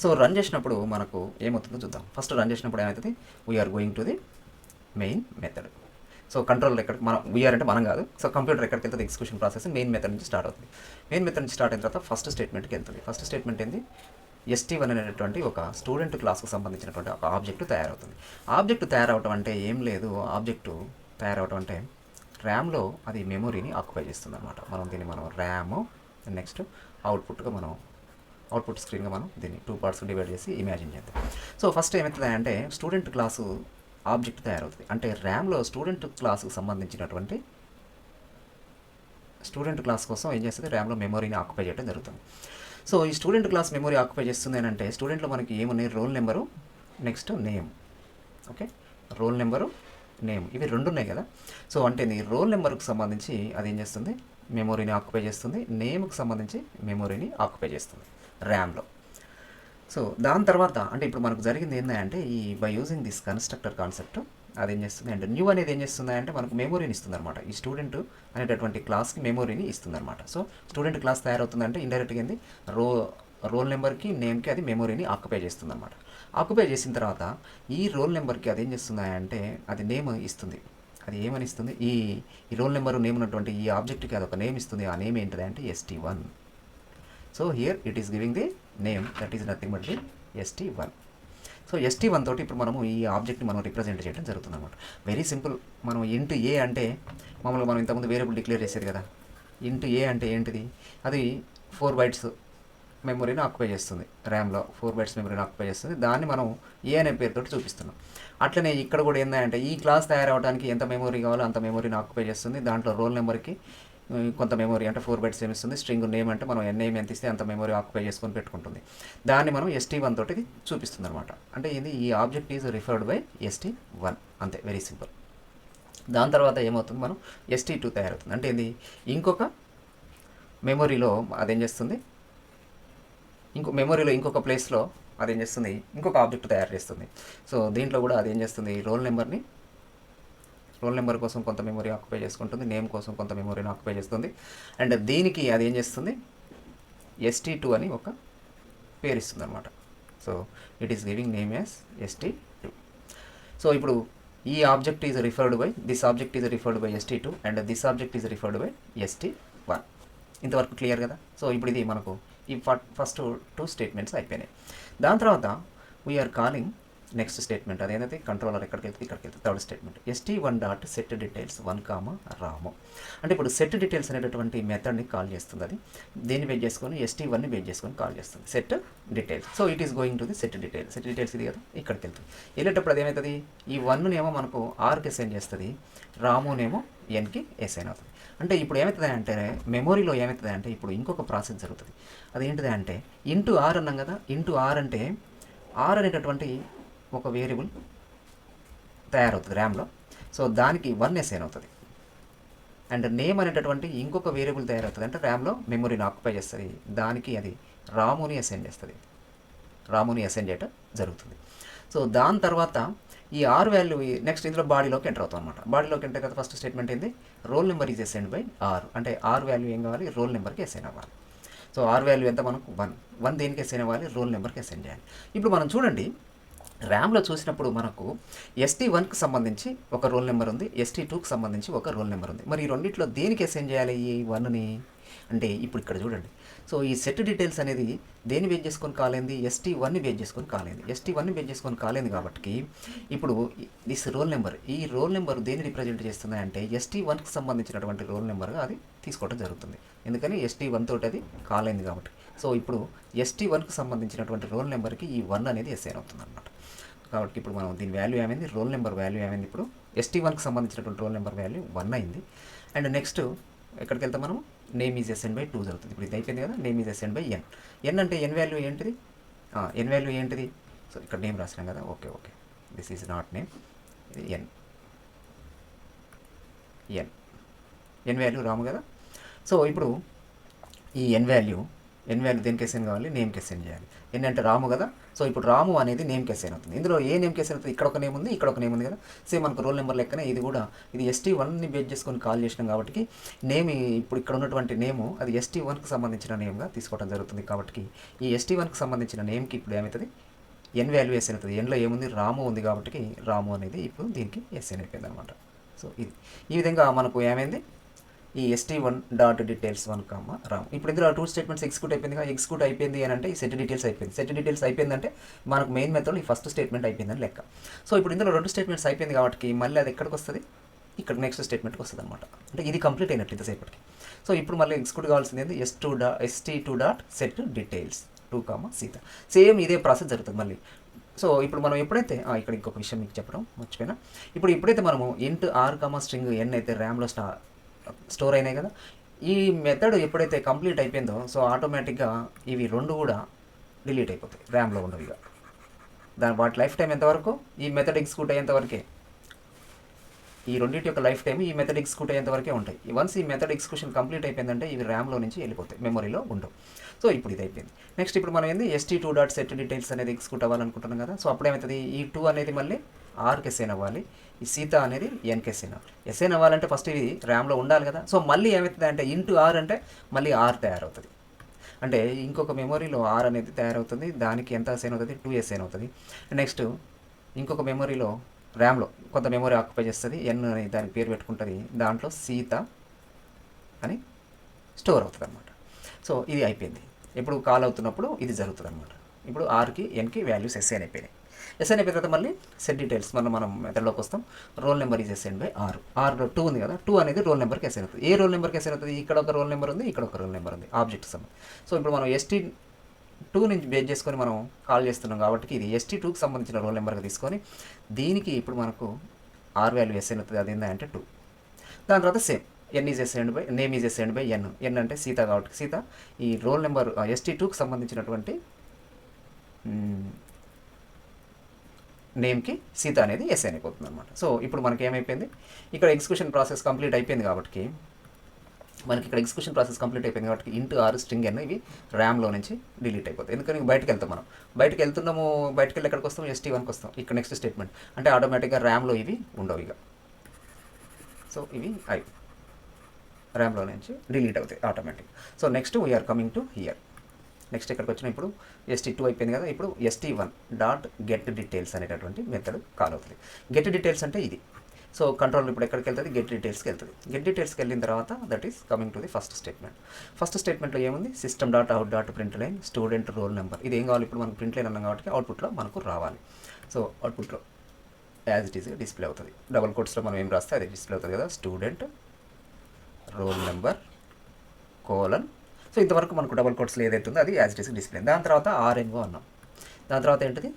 సో రన్ చేసినప్పుడు మనకు ఏమవుతుందో చూద్దాం. ఫస్ట్ రన్ చేసినప్పుడు ఏమవుతుంది, we are going to the main method. So control ఎక్కడ మనం వీఆర్ అంటే మనం కాదు. సో కంప్యూటర్ ఎక్కడికి వెళ్తుంది, ఎగ్జిక్యూషన్ ప్రాసెస్ మెయిన్ మెథడ్ నుంచి స్టార్ట్ అవుతుంది. మెయిన్ మెథడ్ నుంచి స్టార్ట్ అయిన తర్వాత ఫస్ట్ స్టేట్మెంట్కి వెళ్తుంది. ఫస్ట్ స్టేట్మెంట్ ఏంది, ST1 అనేటువంటి ఒక స్టూడెంట్ క్లాస్కు సంబంధించినటువంటి ఒక ఆబ్జెక్టు తయారవుతుంది. ఆబ్జెక్టు తయారవటం అంటే ఏం లేదు, ఆబ్జెక్టు తయారవటం అంటే ర్యామ్లో అది మెమొరీని ఆక్యుపై చేస్తుంది అనమాట. దీన్ని మనం ర్యామ్, నెక్స్ట్ అవుట్పుట్గా మనం అవుట్పుట్ స్క్రీన్గా మనం దీన్ని 2 పార్ట్స్ డివైడ్ చేసి ఇమాజిన్ చేద్దాం. సో ఫస్ట్ ఏమవుతుంది అంటే స్టూడెంట్ క్లాసు ఆబ్జెక్ట్ తయారవుతుంది. అంటే ర్యామ్లో స్టూడెంట్ క్లాసుకు సంబంధించినటువంటి స్టూడెంట్ క్లాస్ కోసం ఏం చేస్తుంది, ర్యామ్లో మెమొరీని ఆక్యుపై చేయడం జరుగుతుంది. సో ఈ స్టూడెంట్ క్లాస్ మెమొరీ ఆక్యుపై చేస్తుంది అని అంటే స్టూడెంట్లో మనకి ఏమున్నాయి, roll number, next name. Okay, roll number, name, ఇవి 2 ఉన్నాయి కదా. సో అంటే నీ రోల్ నెంబర్కి సంబంధించి అది ఏం చేస్తుంది, మెమొరీని ఆక్యుపై చేస్తుంది, నేమ్కి సంబంధించి మెమొరీని ఆక్యుపై చేస్తుంది ర్యామ్లో. సో దాని తర్వాత అంటే ఇప్పుడు మనకు జరిగింది ఏంటంటే ఈ by using this constructor concept అదేం చేస్తుంది అంటే న్యూ అనేది ఏం చేస్తుంది అంటే మనకు మెమొరీని ఇస్తుంది అనమాట. ఈ స్టూడెంట్ అనేటటువంటి క్లాస్కి మెమొరీని ఇస్తుంది అనమాట. సో స్టూడెంట్ క్లాస్ తయారవుతుందంటే ఇండైరెక్ట్గా ఏంది రోల్ నెంబర్కి నేమ్కి అది మెమొరీని ఆక్యుపై చేస్తుంది అనమాట. ఆక్యుపై చేసిన తర్వాత ఈ రోల్ నెంబర్కి అది ఏం చేస్తుంది అంటే అది నేమ్ ఇస్తుంది. అది ఏమని ఇస్తుంది, ఈ రోల్ నెంబర్ నేమ్ ఉన్నటువంటి ఈ ఆబ్జెక్ట్కి అది ఒక నేమ్ ఇస్తుంది. ఆ నేమ్ ఏంటిది అంటే ST1. So here it is giving the name that is nothing but the ST1. So ST1 తోటి ఇప్పుడు మనము ఈ ఆబ్జెక్ట్ని మనం రిప్రజెంట్ చేయడం జరుగుతుంది అనమాట. Very simple. మనం ఇంటూ ఏ అంటే మామూలుగా మనం ఇంతకుముందు వేరియబుల్ డిక్లేర్ చేసేది కదా. ఇంటూ ఏ అంటే ఏంటిది, అది 4 bytes మెమొరీని ఆక్యుపై చేస్తుంది. ర్యామ్లో 4 bytes మెమొరీని ఆక్యుపై చేస్తుంది. దాన్ని మనం ఏ అనే పేరుతో చూపిస్తున్నాం. అట్లనే ఇక్కడ కూడా ఏంటంటే ఈ క్లాస్ తయారవడానికి ఎంత మెమొరీ కావాలో అంత మెమొరీని ఆక్యుపై చేస్తుంది. దాంట్లో రోల్ నెంబర్కి కొంత మెమొరీ అంటే 4 bytes ఏమిస్తుంది. స్ట్రింగ్ నేమ్ అంటే మనం నేమ్ ఎంత ఇస్తే అంత మెమొరీ ఆక్యుపై చేసుకొని పెట్టుకుంటుంది. దాన్ని మనం ST1 తోటి చూపిస్తుంది అనమాట. అంటే ఇది ఈ object is referred by ST1 అంతే, వెరీ సింపుల్. దాని తర్వాత ఏమవుతుంది, మనం ST2 తయారవుతుంది. అంటే ఇది ఇంకొక మెమొరీలో అదేం చేస్తుంది, మెమొరీలో ఇంకొక ప్లేస్లో అదేం చేస్తుంది, ఇంకొక ఆబ్జెక్ట్ తయారు చేస్తుంది. సో దీంట్లో కూడా అదేం చేస్తుంది, రోల్ నెంబర్ కోసం కొంత మెమొరీ ఆక్యుపై చేసుకుంటుంది, నేమ్ కోసం కొంత మెమొరీని ఆక్యుపై చేస్తుంది. అండ్ దీనికి అది ఏం చేస్తుంది, ST2 అని ఒక పేరు ఇస్తుంది అనమాట. So it is giving name as ST2. So ఇప్పుడు ఈ object is referred by this object is referred by ST2 and this object is referred by ST1. ఇంతవరకు క్లియర్ కదా. సో ఇప్పుడు ఇది మనకు ఈ ఫస్ట్ 2 స్టేట్మెంట్స్ అయిపోయినాయి. దాని తర్వాత వీఆర్ కాలింగ్ నెక్స్ట్ స్టేట్మెంట్ అదేంటంటే కంట్రోలర్ ఎక్కడికి వెళ్తే ఇక్కడికి వెళ్తే third statement ST1 dot set details 1, రాము. అంటే ఇప్పుడు సెట్ డీటెయిల్స్ అనేటటువంటి మెథడ్ని కాల్ చేస్తుంది. అది దేన్ని బేస్ చేసుకొని ST1ని బేస్ చేసుకొని కాల్ చేస్తుంది, set details. So it is going to the set details ఇది కదా, ఇక్కడికి వెళ్తుంది. వెళ్ళేటప్పుడు అది ఏమవుతుంది, ఈ 1నేమో మనకు Rకి అసైన్ చేస్తుంది, రామునేమో Nకి అసైన్ అవుతుంది. అంటే ఇప్పుడు ఏమవుతుంది అంటే మెమొరీలో ఏమవుతుంది అంటే ఇప్పుడు ఇంకొక ప్రాసెస్ జరుగుతుంది. అదేంటిది అంటే ఇంటూ R అన్నాం కదా. ఇంటూ R అంటే R అనేటటువంటి ఒక వేరియబుల్ తయారవుతుంది ర్యామ్లో. సో దానికి 1 అసైన్ అవుతుంది. అండ్ నేమ్ అనేటటువంటి ఇంకొక వేరియబుల్ తయారవుతుంది, అంటే ర్యామ్లో మెమొరీని ఆక్యుపై చేస్తుంది. దానికి అది రాముని అసైన్ చేస్తుంది, రాముని అసైన్ చేయటం జరుగుతుంది. సో దాని తర్వాత ఈ R వాల్యూ నెక్స్ట్ ఇందులో బాడీలోకి ఎంటర్ అవుతాం అనమాట. బాడీలోకి ఎంటర్ కదా ఫస్ట్ స్టేట్మెంట్ ఏంది, role number is assigned by R. అంటే R వాల్యూ ఏం కావాలి, రోల్ నెంబర్కి అసైన్ అవ్వాలి. సో R వాల్యూ ఎంత మనకు 1 దేనికి అసైన్ అవ్వాలి, రోల్ నెంబర్కి అసైన్ చేయాలి. ఇప్పుడు మనం చూడండి ర్యామ్లో చూసినప్పుడు మనకు ST1కి సంబంధించి ఒక రోల్ నెంబర్ ఉంది, ST2కి సంబంధించి ఒక రోల్ నెంబర్ ఉంది. మరి ఈ రెండింటిలో దేనికి అసైన్ చేయాలి ఈ 1ని అంటే ఇప్పుడు ఇక్కడ చూడండి. సో ఈ సెట్ డీటెయిల్స్ అనేది దేన్ని బేస్ చేసుకొని కాలేంది, ST1ని బేస్ చేసుకొని కాలేంది. ST1ని బేస్ చేసుకొని కాలేంది కాబట్టి ఇప్పుడు దిస్ రోల్ నెంబర్, ఈ రోల్ నెంబర్ దేన్ని రిప్రజెంట్ చేస్తుంది అంటే ST1కి సంబంధించినటువంటి రోల్ నెంబర్గా అది తీసుకోవడం జరుగుతుంది. ఎందుకని ST1 తోటి అది కాలేంది కాబట్టి. సో ఇప్పుడు ST1కి సంబంధించినటువంటి రోల్ నెంబర్కి ఈ 1 అనేది అసైన్ అవుతుంది అనమాట. కాబట్టి ఇప్పుడు మనం దీని వాల్యూ ఏమైంది, రోల్ నెంబర్ వాల్యూ ఏమైంది, ఇప్పుడు ST1కి సంబంధించినటువంటి రోల్ నెంబర్ వాల్యూ 1 అయింది. అండ్ నెక్స్ట్ ఎక్కడికి వెళ్తాం మనం, నేమ్ ఈజ్ అసైన్డ్ బై 2 జరుగుతుంది. ఇప్పుడు ఇది అయిపోయింది కదా, name is assigned by N అంటే N వాల్యూ ఏంటిది, N వాల్యూ ఏంటిది. సో ఇక్కడ నేమ్ రాసినాం కదా, okay this is not name, ఇది N వాల్యూ రాము కదా. సో ఇప్పుడు ఈ N వాల్యూ దేనికి అసైన్ కావాలి, నేమ్కి అసైన్ చేయాలి. N అంటే రాము కదా. సో ఇప్పుడు రాము అనేది నేమ్కి అసైన్ అవుతుంది. ఇందులో ఏ నేమ్కి అసైన్ అవుతుంది, ఇక్కడ ఒక నేమ్ ఉంది, ఇక్కడ ఒక నేమ్ ఉంది కదా. సేమ్ మనకు రోల్ నెంబర్ లెక్కనే ఇది కూడా, ఇది ST1ని బేస్ చేసుకొని కాల్ చేసినాం కాబట్టి నేమ్ ఇప్పుడు ఇక్కడ ఉన్నటువంటి నేము అది ST1కి సంబంధించిన నేమ్గా తీసుకోవడం జరుగుతుంది. కాబట్టి ఈ ST1కి సంబంధించిన నేమ్కి ఇప్పుడు ఏమవుతుంది, N వాల్యూ అసైన్ అవుతుంది. Nలో ఏముంది, రాము ఉంది కాబట్టి రాము అనేది ఇప్పుడు దీనికి అసైన్ అయిపోయింది అనమాట. సో ఇది ఈ విధంగా మనకు ఏమైంది, ఈ ST1 డాట్ డీటెయిల్స్ 1, రాము. ఇప్పుడు ఇందులో 2 స్టేట్మెంట్స్ ఎగ్జిక్యూట్ అయిపోయింది కదా. ఎగ్జిక్యూట్ అయిపోయింది అని అంటే ఈ సెట్ డీటెయిల్స్ అయిపోయింది. సెట్ డీటెయిల్స్ అయిపోయిందంటే మనకు మెయిన్ మెథడ్లో ఈ ఫస్ట్ స్టేట్మెంట్ అయిపోయిందని లెక్క. సో ఇప్పుడు ఇందులో 2 స్టేట్మెంట్స్ అయిపోయింది కాబట్టి మళ్ళీ అది ఎక్కడికి వస్తుంది, ఇక్కడ నెక్స్ట్ స్టేట్మెంట్కి వస్తుంది అనమాట. అంటే ఇది కంప్లీట్ అయినట్టు ఇంతసేపటికి. సో ఇప్పుడు మళ్ళీ ఎగ్జిక్యూట్ కావాల్సింది ఏంటి, ST2 dot set details 2, Sita. Same ఇదే ప్రాసెస్ జరుగుతుంది మళ్ళీ. సో ఇప్పుడు మనం ఎప్పుడైతే ఇక్కడ ఇంకొక విషయం మీకు చెప్పడం మర్చిపోయినా, ఎప్పుడైతే మనము ఇంట్ R, స్ట్రింగ్ N అయితే ర్యామ్లో స్టోర్ అయినాయి కదా, ఈ మెథడ్ ఎప్పుడైతే కంప్లీట్ అయిపోయిందో సో ఆటోమేటిక్గా ఇవి 2 కూడా డిలీట్ అయిపోతాయి, ర్యామ్లో ఉండవిగా. వాటి లైఫ్ టైం ఎంతవరకు, ఈ మెథడ్ ఎగ్జిక్యూట్ అయ్యేంతవరకే. ఈ రెండింటి యొక్క లైఫ్ టైం ఈ మెథడ్ ఎగ్జిక్యూట్ అయ్యేంత వరకే ఉంటాయి. వన్స్ ఈ మెథడ్ ఎగ్జిక్యూషన్ కంప్లీట్ అయిపోయిందంటే ఇవి ర్యామ్లో నుంచి వెళ్ళిపోతాయి, మెమరీలో ఉండవు. సో ఇప్పుడు ఇది అయిపోయింది. నెక్స్ట్ ఇప్పుడు మనం ఏంది ST2.set డీటెయిల్స్ అనేది ఎగ్జిక్యూట్ అవ్వాలనుకుంటున్నాం కదా. సో అప్పుడేమవుతుంది, ఈ 2 అనేది మళ్ళీ ఆర్కి అసైన్ అవ్వాలి, ఈ సీత అనేది ఎన్కి అసైన్ అవ్వాలి. అసైన్ అవ్వాలంటే ఫస్ట్ ఇది ర్యామ్లో ఉండాలి కదా. సో మళ్ళీ ఏమవుతుంది అంటే ఇంటూ ఆర్ అంటే మళ్ళీ ఆర్ తయారవుతుంది. అంటే ఇంకొక మెమరీలో ఆర్ అనేది తయారవుతుంది, దానికి ఎంత అసైన్ అవుతుంది, 2 అసైన్ అవుతుంది. నెక్స్ట్ ఇంకొక మెమరీలో ర్యామ్లో కొంత మెమరీ ఆక్యుపై చేస్తుంది, ఎన్ అని దానికి పేరు పెట్టుకుంటుంది, దాంట్లో సీత అని స్టోర్ అవుతుంది అనమాట. సో ఇది అయిపోయింది. ఎప్పుడు కాల్ అవుతున్నప్పుడు ఇది జరుగుతుంది అనమాట. ఇప్పుడు ఆర్కి ఎన్కి వాల్యూస్ అసైన్ అయిపోయినాయి. అసైన్ అయిపోయిన తర్వాత మళ్ళీ సెట్ డీటెయిల్స్ మనం మెథడ్లోకి వస్తాం. Roll number is assign by R. ఆర్లో 2 ఉంది కదా, 2 అనేది రోల్ నెంబర్కి అసైన్ అవుతుంది. ఏ రోల్ నెంబర్కి అసైన్ అవుతుంది, ఇక్కడ ఒక రోల్ నెంబర్ ఉంది, ఇక్కడ ఒక రోల్ నెంబర్ ఉంది, ఆబ్జెక్ట్ సమ్. సో ఇప్పుడు మనం ST2 నుంచి బేస్ చేసుకొని మనం కాల్ చేస్తున్నాం కాబట్టి ఇది ST2కి సంబంధించిన రోల్ నెంబర్గా తీసుకొని దీనికి ఇప్పుడు మనకు ఆర్ వాల్యూ అసైన్ అవుతుంది, అది ఏంటంటే 2. దాని తర్వాత same N is assigned by name is assigned by N. N అంటే సీత కాబట్టి సీత ఈ రోల్ నెంబర్ ST2కి సంబంధించినటువంటి నేమ్కి సీత అనేది అసైన్ అయిపోతుంది అనమాట. సో ఇప్పుడు మనకి ఏమైపోయింది, ఇక్కడ ఎగ్జిక్యూషన్ ప్రాసెస్ కంప్లీట్ అయిపోయింది కాబట్టి మనకి ఇక్కడ ఎగ్జిక్యూషన్ ప్రాసెస్ కంప్లీట్ అయిపోయింది కాబట్టి ఇంటూ ఆర్ స్ట్రింగ్ ఎన్ ఇవి ర్యామ్లో నుంచి డిలీట్ అయిపోతాయి. ఎందుకని బయటకు వెళ్తాం, మనం బయటకు వెళ్తున్నాము, బయటకు వెళ్ళి ఎక్కడికి వస్తాం, ST1కి వస్తాం. ఇక్కడ నెక్స్ట్ స్టేట్మెంట్ అంటే ఆటోమేటిక్గా ర్యామ్లో ఇవి ఉండవు ఇక. సో ఇవి ర్యామ్లో నుంచి డిలీట్ అవుతాయి automatic. So next we are coming to here. Next ఎక్కడికి వచ్చినా ఇప్పుడు ST2 అయిపోయింది కదా, ఇప్పుడు ST1.get details అనేటటువంటి మెథడ్ కాల్ అవుతుంది. గెట్ డీటెయిల్స్ అంటే ఇది. సో కంట్రోల్ ఇప్పుడు ఎక్కడికి వెళ్తుంది, గెట్ డీటెయిల్స్కి వెళ్తుంది. గెట్ డీటెయిల్స్కి వెళ్ళిన తర్వాత that is coming to the first statement. First స్టేట్మెంట్లో ఏముంది, system.out.println స్టూడెంట్ రోల్ నెంబర్. ఇది ఏం కావాలి, ఇప్పుడు మనం ప్రింట్లైన్ అన్నాం కాబట్టి అవుట్పుట్లో మనకు రావాలి. సో అవుట్పుట్లో యాజ్ ఇట్ ఈస్ డిస్ప్లే అవుతుంది. డబుల్ కోట్స్లో మనం ఏం రాస్తే అది డిస్ప్లే అవుతుంది కదా, student roll number colon. So ఇంతవరకు మనకు డబుల్ కోట్స్లో ఏదైతే ఉందో అది యాజ్ ఇట్ ఈస్ డిస్ప్లే. దాని తర్వాత RNO అన్నాం. దాని తర్వాత ఏంటిది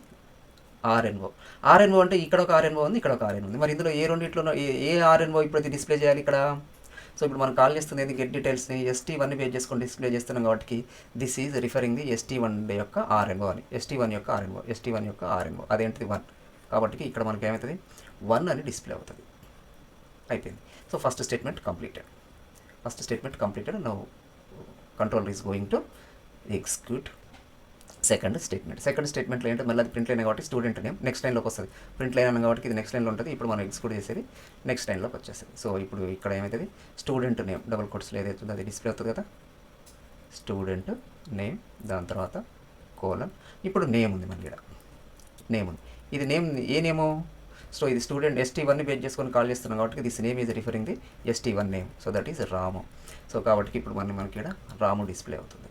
RNO. RNO అంటే ఇక్కడ ఒక RNO ఉంది, ఇక్కడ ఒక RNO ఉంది. మరి ఇందులో ఏ రెండిట్లో ఏ RNO ఇప్పుడు అది డిస్ప్లే చేయాలి ఇక్కడ. సో ఇప్పుడు మనం కాల్ చేస్తుంది గెట్ డీటెయిల్స్ని ST1ని బేస్ చేసుకొని డిస్ప్లే చేస్తున్నాం కాబట్టి this is referring the ST1 యొక్క RNO అని. ST1 యొక్క RNO అదేంటిది 1 కాబట్టి ఇక్కడ మనకి ఏమవుతుంది 1 అని డిస్ప్లే అవుతుంది. అయిపోయింది. So first statement completed. Now control is going to execute second స్టేట్మెంట్లో ఏంటంటే మళ్ళీ అది ప్రింట్ లైన్ కాబట్టి స్టూడెంట్ నేమ్ నెక్స్ట్ లైన్లోకి వస్తుంది. ప్రింట్ లైన్ అన్న కాబట్టి ఇది నెక్స్ట్ లైన్లో ఉంటుంది. ఇప్పుడు మనం ఎగ్జిక్యూట్ చేసేది నెక్స్ట్ లైన్లోకి వచ్చేస్తుంది. సో ఇప్పుడు ఇక్కడ ఏమవుతుంది, స్టూడెంట్ నేమ్ డబుల్ కోట్స్లో ఏదైతే ఉందో అది డిస్ప్లే అవుతుంది కదా, స్టూడెంట్ నేమ్, దాని తర్వాత కోలన్. ఇప్పుడు నేమ్ ఉంది, మళ్ళీ ఇక్కడ నేమ్ ఉంది. ఇది నేమ్ ఏ నేమో, సో ఇది స్టూడెంట్ ST1ని బేస్ చేసుకొని కాల్ చేస్తున్నాం కాబట్టి this name is referring the ST1 name. So that is Ramu. So కాబట్టి ఇప్పుడు మనకి ఇక్కడ రాము డిస్ప్లే అవుతుంది.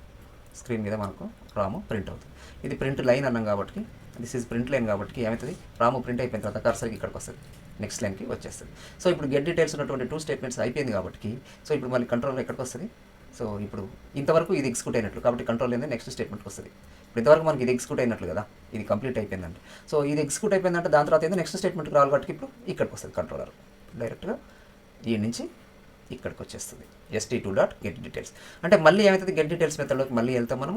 స్క్రీన్ మీద మనకు రాము ప్రింట్ అవుతుంది. ఇది ప్రింట్ లైన్ అన్నాం కాబట్టి దిస్ ఈజ్ ప్రింట్ లైన్ కాబట్టి ఏమవుతుంది, రాము ప్రింట్ అయిపోయిన తర్వాత కర్సర్కి ఇక్కడికి వస్తుంది, నెక్స్ట్ లైన్కి వచ్చేస్తుంది. సో ఇప్పుడు గెట్ డీటెయిల్స్ ఉన్నటువంటి 2 స్టేట్మెంట్స్ అయిపోయింది కాబట్టి సో ఇప్పుడు మళ్ళీ కంట్రోల్ ఎక్కడికి వస్తుంది. సో ఇప్పుడు ఇంతవరకు ఇది ఎగ్జిక్యూట్ అయినట్లు కాబట్టి కంట్రోల్ ఏంది నెక్స్ట్ స్టేట్మెంట్కి వస్తుంది. ఇప్పుడు ఇంతవరకు మనకి ఇది ఎగ్జిక్యూట్ అయినట్లు కదా, ఇది కంప్లీట్ అయిపోయిందంటే. సో ఇది ఎగ్జిక్యూట్ అయిపోయిందంటే దాని తర్వాత ఏంది నెక్స్ట్ స్టేట్మెంట్కి రావాలి కాబట్టి ఇప్పుడు ఇక్కడికి వస్తుంది కంట్రోలర్ డైరెక్ట్గా ఈ నుంచి ఇక్కడికి వచ్చేస్తుంది. ST2.get details అంటే మళ్ళీ ఏమవుతుంది, గెట్ డీటెయిల్స్ మెథడ్లోకి మళ్ళీ వెళ్తాం మనం.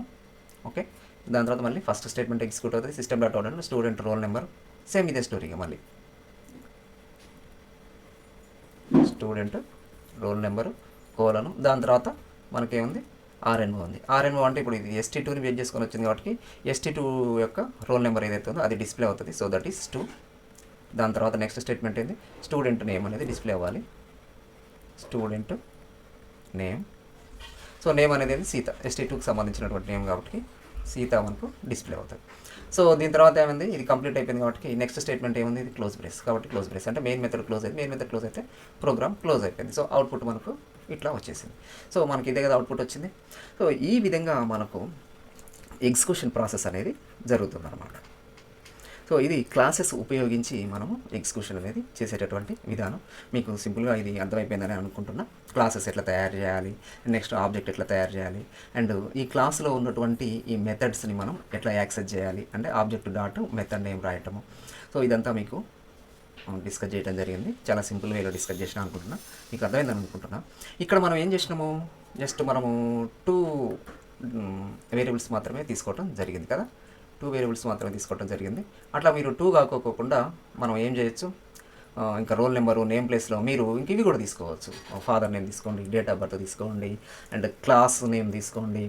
ఓకే, దాని తర్వాత మళ్ళీ ఫస్ట్ స్టేట్మెంట్ ఎగ్జిక్యూట్ అవుతుంది. system.out student roll number, same ఇదే స్టోరీగా మళ్ళీ స్టూడెంట్ రోల్ నెంబరు కోలను. దాని తర్వాత మనకేముంది RNO ఉంది. RNO అంటే ఇప్పుడు ఇది ST2ని బేస్ చేసుకొని వచ్చింది కాబట్టి ST2 యొక్క రోల్ నెంబర్ ఏదైతే ఉందో అది డిస్ప్లే అవుతుంది. So that is 2. దాని తర్వాత నెక్స్ట్ స్టేట్మెంట్ ఏంది, స్టూడెంట్ నేమ్ అనేది డిస్ప్లే అవ్వాలి, స్టూడెంట్ నేమ్. సో నేమ్ అనేది సీత, ST2కి సంబంధించినటువంటి నేమ్ కాబట్టి సీత మనకు డిస్ప్లే అవుతుంది. సో దీని తర్వాత ఏమైంది, ఇది కంప్లీట్ అయిపోయింది కాబట్టి నెక్స్ట్ స్టేట్మెంట్ ఏముంది, ఇది క్లోజ్ బ్రేస్ కాబట్టి క్లోజ్ బ్రేస్ అంటే మెయిన్ మెథడ్ క్లోజ్ అయింది. మెయిన్ మెథడ్ క్లోజ్ అయితే ప్రోగ్రామ్ క్లోజ్ అయిపోయింది. సో అవుట్పుట్ మనకు ఇట్లా వచ్చేసింది. సో మనకి ఇదే కదా అవుట్పుట్ వచ్చింది. సో ఈ విధంగా మనకు ఎగ్జిక్యూషన్ ప్రాసెస్ అనేది జరుగుతుంది అన్నమాట. సో ఇది క్లాసెస్ ఉపయోగించి మనము ఎగ్జిక్యూషన్ అనేది చేసేటటువంటి విధానం. మీకు సింపుల్గా ఇది అర్థమైపోయిందని అనుకుంటున్నా. క్లాసెస్ ఎట్లా తయారు చేయాలి, నెక్స్ట్ ఆబ్జెక్ట్ ఎట్లా తయారు చేయాలి, అండ్ ఈ క్లాస్లో ఉన్నటువంటి ఈ మెథడ్స్ని మనం ఎట్లా యాక్సెస్ చేయాలి అంటే ఆబ్జెక్ట్ డాట్ మెథడ్ నేమ్ రాయటము. సో ఇదంతా మీకు డిస్కస్ చేయడం జరిగింది. చాలా సింపుల్ వేలో డిస్కస్ చేసిన అనుకుంటున్నా, మీకు అర్థమైందని అనుకుంటున్నా. ఇక్కడ మనం ఏం చేసినాము, జస్ట్ మనము 2 వేరియబుల్స్ మాత్రమే తీసుకోవటం జరిగింది కదా, 2 వేరియబుల్స్ మాత్రమే తీసుకోవడం జరిగింది. అట్లా మీరు 2 కాకోకుండా మనం ఏం చేయొచ్చు, ఇంకా రోల్ నెంబరు, నేమ్ ప్లేస్లో మీరు ఇంక ఇవి కూడా తీసుకోవచ్చు. ఫాదర్ నేమ్ తీసుకోండి, డేట్ ఆఫ్ బర్త్ తీసుకోండి, అండ్ క్లాస్ నేమ్ తీసుకోండి.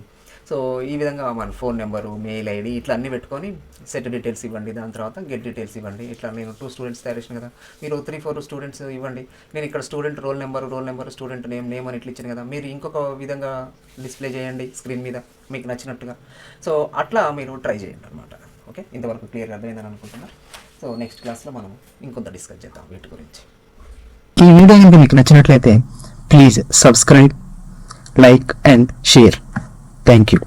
సో ఈ విధంగా మన ఫోన్ నెంబరు, మెయిల్ ఐడి ఇట్లా అన్నీ పెట్టుకొని సెట్ డీటెయిల్స్ ఇవ్వండి. దాని తర్వాత గెట్ డీటెయిల్స్ ఇవ్వండి. ఇట్లా నేను 2 స్టూడెంట్స్ తయారు చేసిన కదా, మీరు 3-4 స్టూడెంట్స్ ఇవ్వండి. నేను ఇక్కడ student roll number, student name అని ఇట్లా ఇచ్చాను కదా, మీరు ఇంకొక విధంగా డిస్ప్లే చేయండి స్క్రీన్ మీద మీకు నచ్చినట్టుగా. సో అట్లా మీరు ట్రై చేయండి అనమాట. ఓకే, ఇంతవరకు క్లియర్గా అర్థమైందని అనుకుంటున్నా. సో నెక్స్ట్ క్లాస్లో మనం ఇంకొంత డిస్కస్ చేద్దాం వీటి గురించి. ఈ వీడియో కనుక మీకు నచ్చినట్లయితే please subscribe, like and share. Thank you.